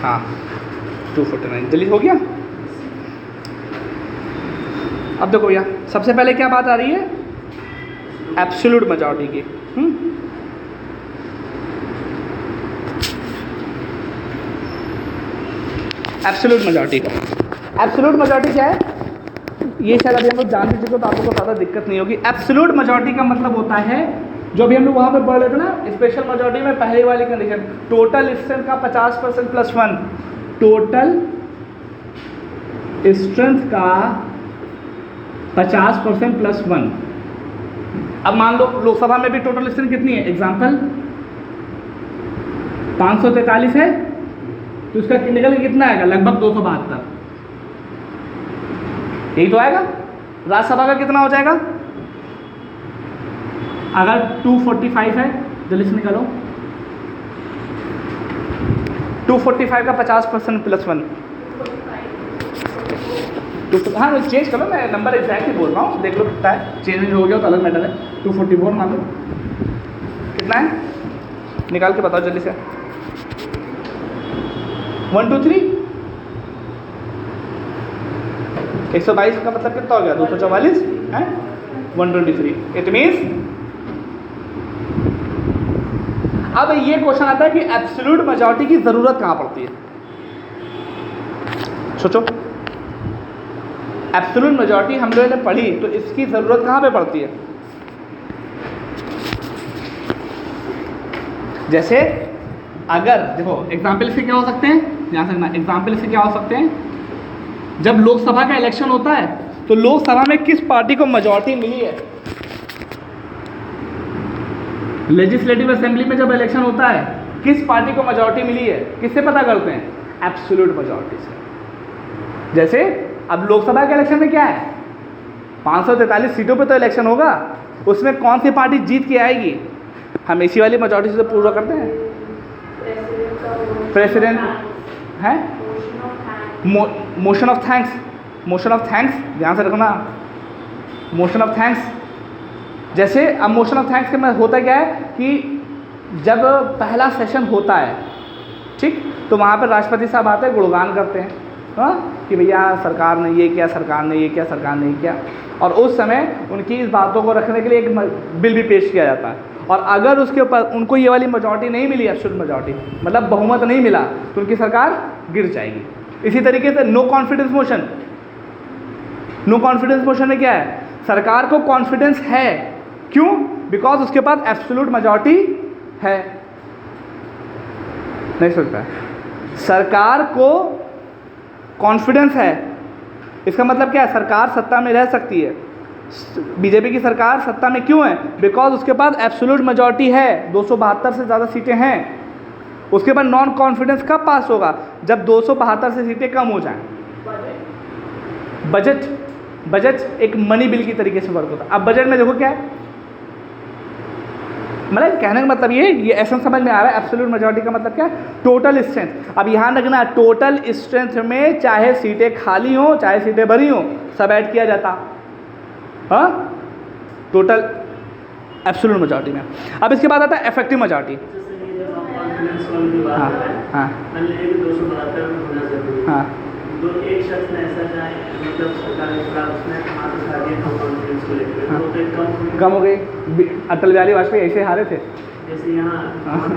हाँ 249 जल्दी हो गया। अब देखो भैया, सबसे पहले क्या बात आ रही है, एब्सोल्यूट मेजॉरिटी की। एब्सोल्यूट मेजॉरिटी का, एब्सोल्यूट मेजॉरिटी क्या है, ये शायद अभी हम लोग जान भी चुके हो तो आप लोग को ज़्यादा दिक्कत नहीं होगी। एब्सोल्यूट मेजॉरिटी का मतलब होता है, जो भी हम लोग वहाँ पे पढ़ रहे थे ना, स्पेशल मेजॉरिटी में पहली वाली कंडीशन, टोटल स्ट्रेंथ का 50% प्लस 1, टोटल स्ट्रेंथ का 50% प्लस 1। अब मान लो लोकसभा में भी टोटल स्ट्रेंथ कितनी है, एग्जाम्पल 543 है, तो इसका निकल के कितना आएगा, लगभग 272। यही तो आएगा। राज्यसभा का कितना हो जाएगा, अगर 245 है, जल्दी से निकालो, 245 का 50% प्लस 1, हाँ चेंज करो, मैं नंबर एग्जैक्ट ही बोल रहा हूँ, देख लो कितना है, चेंज हो गया तो अलग मैटर है। 244 मान लो, कितना है निकाल के बताओ जल्दी से। 1 2 3 122 का मतलब कितना हो गया, 244 है 123। इट मीन्स अब ये क्वेश्चन आता है कि एब्सोल्यूट मेजॉरिटी की जरूरत कहां पड़ती है। सोचो, एब्सोल्यूट मेजॉरिटी हम लोगों ने पढ़ी तो इसकी जरूरत कहां पे पड़ती है। जैसे अगर देखो एग्जाम्पल से क्या हो सकते हैं, ध्यान से ना, एग्जाम्पल से क्या हो सकते हैं, जब लोकसभा का इलेक्शन होता है तो लोकसभा में किस पार्टी को मेजॉरिटी मिली है। लेजिस्लेटिव असेंबली में जब इलेक्शन होता है किस पार्टी को मेजॉरिटी मिली है, किससे पता करते हैं, एब्सोल्यूट मेजॉरिटी से। जैसे अब लोकसभा के इलेक्शन में क्या है, 543 सीटों पे तो इलेक्शन होगा, उसमें कौन सी पार्टी जीत के आएगी, हम इसी वाली मेजॉरिटी से पूरा करते हैं। प्रेसिडेंट है, motion of thanks, motion of thanks ध्यान से रखना, मोशन ऑफ थैंक्स। जैसे अब मोशन ऑफ थैंक्स के में होता क्या है कि जब पहला सेशन होता है, ठीक, तो वहाँ पर राष्ट्रपति साहब आते हैं, गुणगान करते हैं, हाँ, कि भैया सरकार ने ये किया, सरकार ने ये किया, सरकार ने ये किया, और उस समय उनकी इस बातों को रखने के लिए एक बिल भी पेश किया जाता है। और अगर उसके ऊपर उनको ये वाली मेजॉरिटी नहीं मिली, एब्सोल्यूट मेजॉरिटी मतलब बहुमत नहीं मिला, तो उनकी सरकार गिर जाएगी। इसी तरीके से no confidence motion, no confidence motion में क्या है, सरकार को कॉन्फिडेंस है, क्यों, बिकॉज उसके पास एब्सोल्यूट मेजॉरिटी है। नहीं सोचता है, सरकार को कॉन्फिडेंस है, इसका मतलब क्या है, सरकार सत्ता में रह सकती है। बीजेपी की सरकार सत्ता में क्यों है, बिकॉज उसके पास एब्सोल्यूट मेजॉरिटी है, 272 से ज़्यादा सीटें हैं। उसके बाद नॉन कॉन्फिडेंस कब पास होगा, जब 272 से सीटें कम हो जाएं। बजट, बजट एक मनी बिल की तरीके से वर्क होता है। अब बजट में देखो क्या है, मतलब कहने का मतलब ये ऐसा समझ में आ रहा है, एब्सोल्यूट मेजॉरिटी का मतलब क्या है, टोटल स्ट्रेंथ। अब यहाँ रखना, टोटल स्ट्रेंथ में चाहे सीटें खाली हों चाहे सीटें भरी हों, सब ऐड किया जाता, हाँ, टोटल एब्सोल्यूट मेजॉरिटी में। अब इसके बाद आता है इफेक्टिव मेजॉरिटी। हाँ हाँ हाँ, तो एक शख्स ने ऐसा चाहे, मतलब सरकार ने उसने हाथ उठा दिया नो कॉन्फिडेंस को लेकर, तो कम हो गई। अटल बिहारी वाजपेयी ऐसे हारे थे, जैसे यहाँ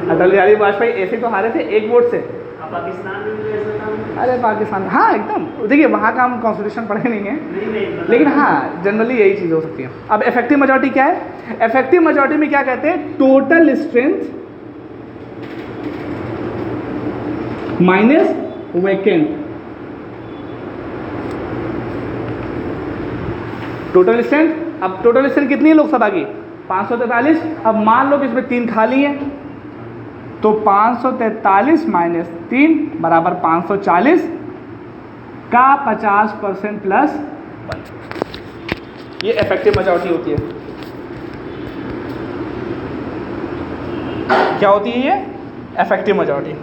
अटल बिहारी वाजपेयी ऐसे तो हारे थे एक वोट से। पाकिस्तान में भी ऐसा था। अरे पाकिस्तान, हाँ एकदम, देखिए वहाँ का हम कॉन्स्टिट्यूशन पढ़े नहीं हैं, नहीं, लेकिन हाँ जनरली यही चीज़ हो सकती है। अब इफेक्टिव मेजॉरिटी क्या है, इफेक्टिव मेजॉरिटी में क्या कहते हैं, total strength minus vacant. Total strength, अब टोटल स्ट्रेंथ कितनी है लोकसभा की, 543। अब मान लो कि इसमें 3 खाली है, तो 543 माइनस 3 बराबर 540 का 50% प्लस 1, ये इफेक्टिव मेजॉरिटी होती है। क्या होती है ये? Effective majority.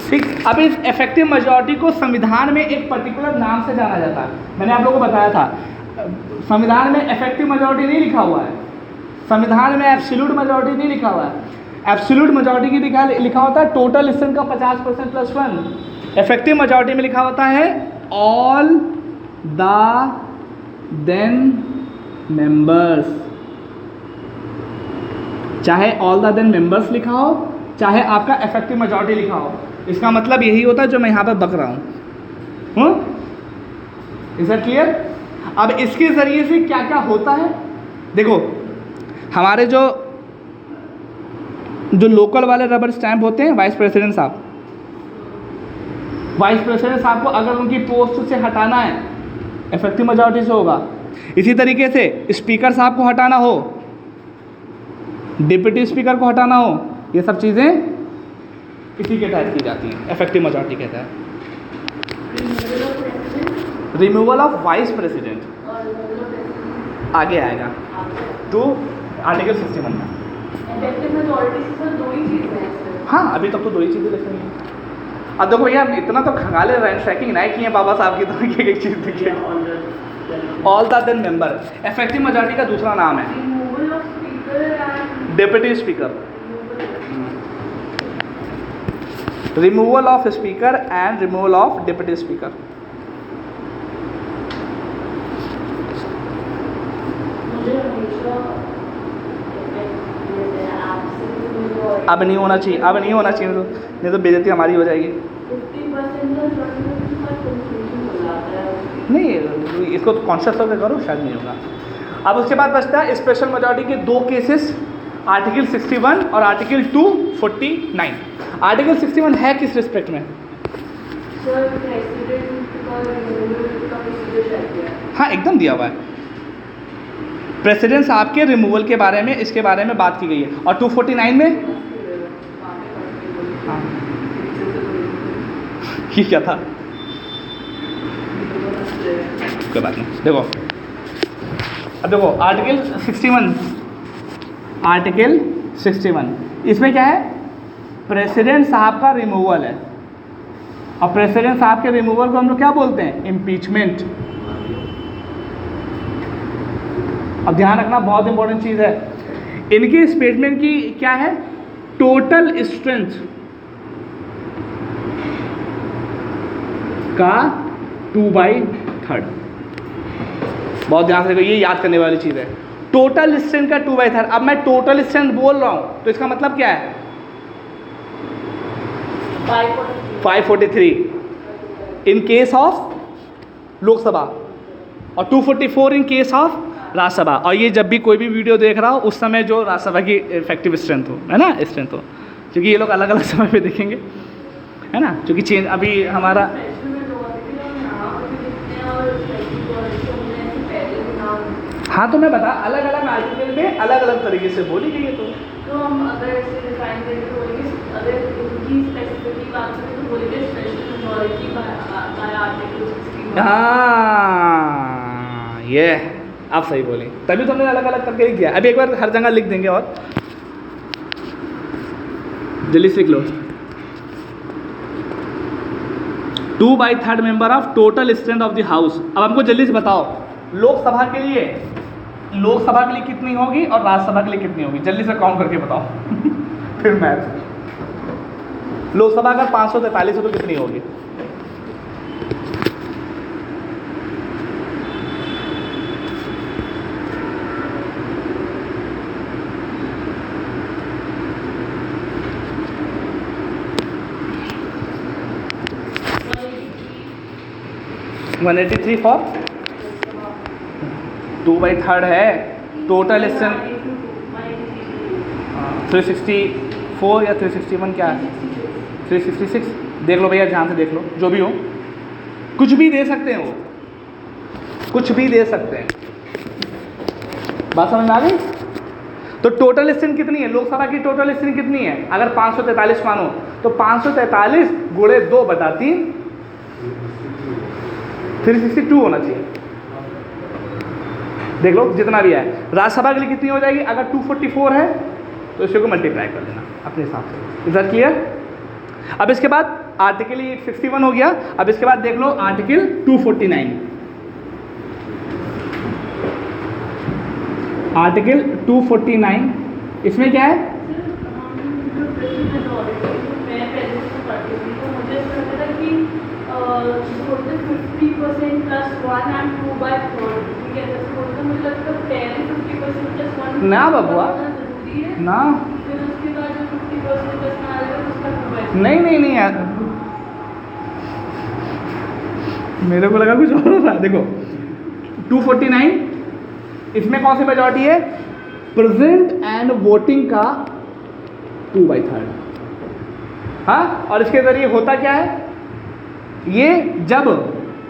ठीक, अब इस इफेक्टिव मेजॉरिटी को संविधान में एक पर्टिकुलर नाम से जाना जाता है। मैंने आप लोगों को बताया था, संविधान में इफेक्टिव मेजॉरिटी नहीं लिखा हुआ है, संविधान में एब्सोल्यूट मेजॉरिटी नहीं लिखा हुआ है। एब्सोल्यूट मेजॉरिटी की लिखा होता है टोटल लिस्टन का 50% प्लस 1। इफेक्टिव मेजॉरिटी में लिखा होता है ऑल द देन मेंबर्स। चाहे ऑल द देन मेंबर्स लिखा हो, चाहे आपका इफेक्टिव मेजॉरिटी लिखा हो, इसका मतलब यही होता है जो मैं यहाँ पर बक रहा हूँ। Is that clear? अब इसके ज़रिए से क्या क्या होता है, देखो हमारे जो लोकल वाले रबर स्टैंप होते हैं, वाइस प्रेसिडेंट साहब, वाइस प्रेसिडेंट साहब को अगर उनकी पोस्ट से हटाना है इफेक्टिव मेजॉरिटी से होगा। इसी तरीके से स्पीकर साहब को हटाना हो, डिप्टी स्पीकर को हटाना हो, ये सब चीज़ें इसी के तहत की जाती हैं, इफेक्टिव मेजॉरिटी के तहत। रिमूवल ऑफ वाइस प्रेसिडेंट आगे आएगा टू आर्टिकल 61 में। हाँ, अभी तक तो दो ही चीज़ें लिख रही हैं। अब देखो भैया, इतना तो खंगाले रैंडसैकिंग नहीं किए बाबा साहब की, तो एक चीज़ देखिए, all the then member effective majority का दूसरा नाम है deputy speaker. Removal of speaker and removal of deputy speaker. अब नहीं होना चाहिए, अब नहीं होना चाहिए, नहीं तो बेइज्जती हमारी हो जाएगी। नहीं, इसको तो कॉन्शियस होकर करो, शायद नहीं होगा। अब उसके बाद बचता है स्पेशल मेजॉरिटी के दो केसेस, आर्टिकल 61 और आर्टिकल 249। आर्टिकल 61 है किस रिस्पेक्ट में? हाँ, एकदम दिया हुआ है, प्रेसिडेंट साहब के रिमूवल के बारे में, इसके बारे में बात की गई है। और 249 में हाँ, ये क्या था? कोई बात नहीं, देखो अब देखो आर्टिकल 61 इसमें क्या है? प्रेसिडेंट साहब का रिमूवल है, और प्रेसिडेंट साहब के रिमूवल को हम लोग क्या बोलते हैं? इम्पीचमेंट। अब ध्यान रखना, बहुत इंपॉर्टेंट चीज़ है, इनके स्टेटमेंट की क्या है? टोटल स्ट्रेंथ का 2/3। बहुत ध्यान से देखो, ये याद करने वाली चीज़ है, टोटल स्ट्रेंथ का 2/3। अब मैं टोटल स्ट्रेंथ बोल रहा हूँ तो इसका मतलब क्या है? 543 इन केस ऑफ लोकसभा और 244 इन केस ऑफ राज्यसभा। और ये जब भी कोई भी वीडियो देख रहा हो उस समय जो राज्यसभा की इफेक्टिव स्ट्रेंथ हो, है ना, स्ट्रेंथ हो, क्योंकि ये लोग अलग अलग समय पे देखेंगे, है ना, क्योंकि चेंज अभी हमारा। हाँ, तो मैं बता, अलग अलग आर्टिकल में अलग अलग तरीके से बोली गई है। तो हम अगर इसे डिफाइन करें तो बोलेंगे, अगर इनकी स्पेसिफिकली बात करें तो बोलेंगे स्पेशल मेजॉरिटी बाय आर्टिकल 61। हाँ, ये आप सही बोले, तभी तो हमने अलग अलग करके लिख दिया। अभी एक बार हर जगह लिख देंगे और जल्दी से लिख लो। 2/3 member of total strength of the house. अब हमको जल्दी से बताओ, लोकसभा के लिए कितनी होगी और राज्यसभा के लिए कितनी होगी? जल्दी से काउंट करके बताओ। फिर मैथ। लोकसभा अगर 543 हो तो कितनी होगी? वन 183 फॉर 2/3 है टोटल स्ट्रेंथ। 364 या 361 क्या है? 366। देख लो भैया, ध्यान से देख लो, जो भी हो, कुछ भी दे सकते हैं, वो कुछ भी दे सकते हैं। बात समझ में आ गई? तो टोटल स्ट्रेंथ कितनी है? लोकसभा की टोटल स्ट्रेंथ कितनी है? अगर 543 मानो तो 543 गुणे 2/3 362 होना चाहिए। देख लो जितना भी है। राज्यसभा के लिए कितनी हो जाएगी, अगर 244 है तो इसी को मल्टीप्लाई कर देना अपने हिसाब से। Is that clear? अब इसके बाद आर्टिकल 61 हो गया। अब इसके बाद देख लो आर्टिकल 249। आर्टिकल 249 इसमें क्या है? ना बबुआ ना, नहीं यार, मेरे को लगा कुछ और हो रहा है। देखो 249 इसमें कौन सी मेजॉरिटी है? प्रेजेंट एंड वोटिंग का 2/3। हाँ, और इसके जरिए होता क्या है, ये जब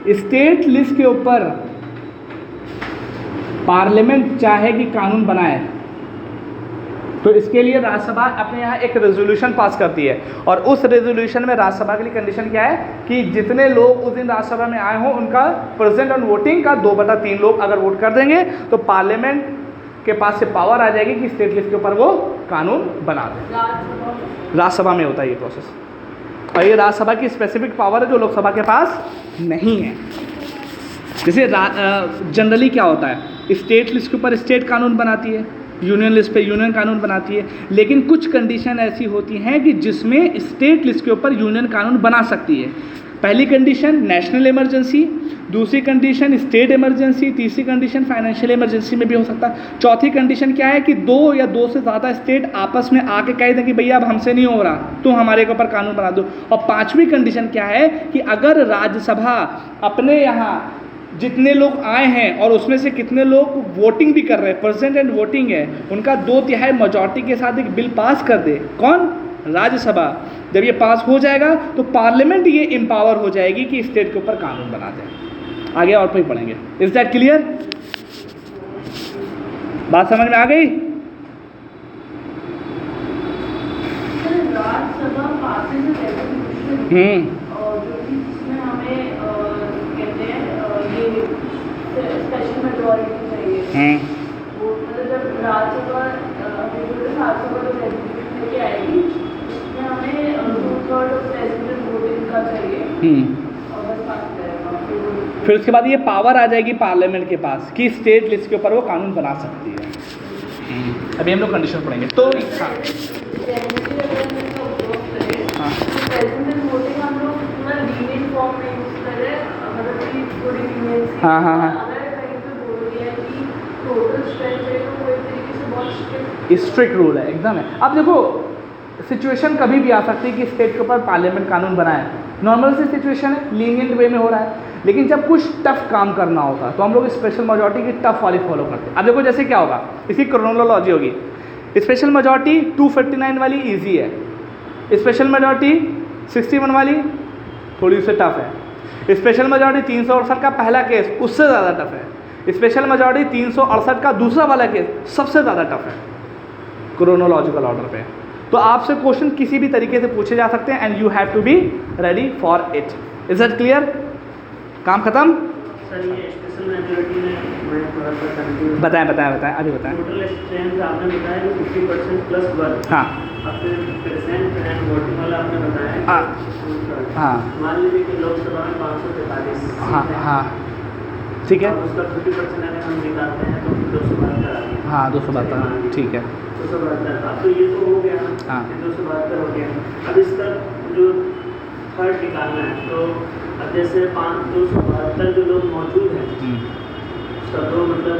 स्टेट लिस्ट के ऊपर पार्लियामेंट चाहे कि कानून बनाए तो इसके लिए राज्यसभा अपने यहाँ एक रेजोल्यूशन पास करती है, और उस रेजोल्यूशन में राज्यसभा के लिए कंडीशन क्या है कि जितने लोग उस दिन राज्यसभा में आए हों उनका प्रेजेंट ऑन वोटिंग का 2/3 लोग अगर वोट कर देंगे तो पार्लियामेंट के पास से पावर आ जाएगी कि स्टेट लिस्ट के ऊपर वो कानून बना दें। राज्यसभा में होता है ये प्रोसेस, और ये राज्यसभा की स्पेसिफिक पावर है जो लोकसभा के पास नहीं है। जैसे जनरली क्या होता है, स्टेट लिस्ट के ऊपर स्टेट कानून बनाती है, यूनियन लिस्ट पे यूनियन कानून बनाती है, लेकिन कुछ कंडीशन ऐसी होती हैं कि जिसमें स्टेट लिस्ट के ऊपर यूनियन कानून बना सकती है। पहली कंडीशन नेशनल इमरजेंसी, दूसरी कंडीशन स्टेट इमरजेंसी, तीसरी कंडीशन फाइनेंशियल इमरजेंसी में भी हो सकता है। चौथी कंडीशन क्या है कि 2 या 2 से ज़्यादा स्टेट आपस में आके कह दें कि भैया अब हमसे नहीं हो रहा, तुम हमारे के ऊपर कानून बना दो। और पांचवी कंडीशन क्या है कि अगर राज्यसभा अपने यहाँ जितने लोग आए हैं और उसमें से कितने लोग वोटिंग भी कर रहे हैं, प्रेजेंट एंड वोटिंग है, उनका 2/3 मेजॉरिटी के साथ एक बिल पास कर दे। कौन? राज्यसभा। जब ये पास हो जाएगा तो पार्लियामेंट ये एम्पावर हो जाएगी कि स्टेट के ऊपर कानून बना दे। आगे और फिर पढ़ेंगे। Is that clear? बात समझ में आ गई? राज्यसभा पासिंग स्पेशल मेजॉरिटी चाहिए। वो मतलब जब राज्यसभा लेके आएगी उसमें हमें 2/3 प्रेसिडेंट वोटिंग का चाहिए और बस पास करेगा। फिर उसके बाद ये पावर आ जाएगी पार्लियामेंट के पास कि स्टेट लिस्ट के ऊपर वो कानून बना सकती है। अभी हम लोग कंडीशन पढ़ेंगे। तो हाँ स्ट्रिक्ट रूल है, एकदम है। अब देखो सिचुएशन कभी भी आ सकती है कि स्टेट के ऊपर पार्लियामेंट कानून बनाए, नॉर्मल सी सिचुएशन है, लीनियंट वे में हो रहा है। लेकिन जब कुछ टफ काम करना होता है तो हम लोग स्पेशल मेजॉरिटी की टफ वाली फॉलो करते हैं। अब देखो जैसे क्या होगा, इसकी क्रोनोलॉजी होगी। स्पेशल मेजॉरिटी 249 वाली ईजी है, स्पेशल मेजॉरिटी 61 वाली थोड़ी उससे टफ है, स्पेशल मेजॉरिटी 368 का पहला केस उससे ज़्यादा टफ है, स्पेशल मेजॉरिटी 368 का दूसरा वाला केस सबसे ज़्यादा टफ है क्रोनोलॉजिकल ऑर्डर पे। तो आपसे क्वेश्चन किसी भी तरीके से पूछे जा सकते हैं and you have to be ready for it. Is that clear? काम खत्म? सर ये स्पेशल मेजॉरिटी में मैं थोड़ा सा कंफ्यूज। बताएं अभी बताएं। टोटल स्ट्रेंथ आपने बताया कि 50% प्लस 1। हाँ और फिर प्रेजेंट एंड वोटिंग वाला आपने बताया। हाँ मान लीजिए कि लोकसभा में 543 हाँ ठीक है। उसका 50% अगर हम निकालते हैं तो 272 आ गया। हाँ 272 ठीक है। 272 अब तो ये तो हो गया। हाँ 272 हो गया। अब इसका जो थर्ड निकालना है तो अब जैसे 272 जो लोग मौजूद हैं उसका तो मतलब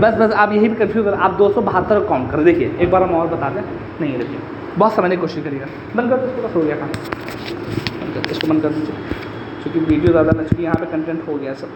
बस आप यही भी कन्फ्यूज कर, आप 272 काउंट कर। देखिए एक बार हम और बता दें, नहीं देखिए बहुत समझने की कोशिश करिएगा। बंद कर दो इसको, बस हो गया काम, इसको बंद कर दीजिए क्योंकि वीडियो ज़्यादा ना, चूँकि यहाँ पे कंटेंट हो गया सब।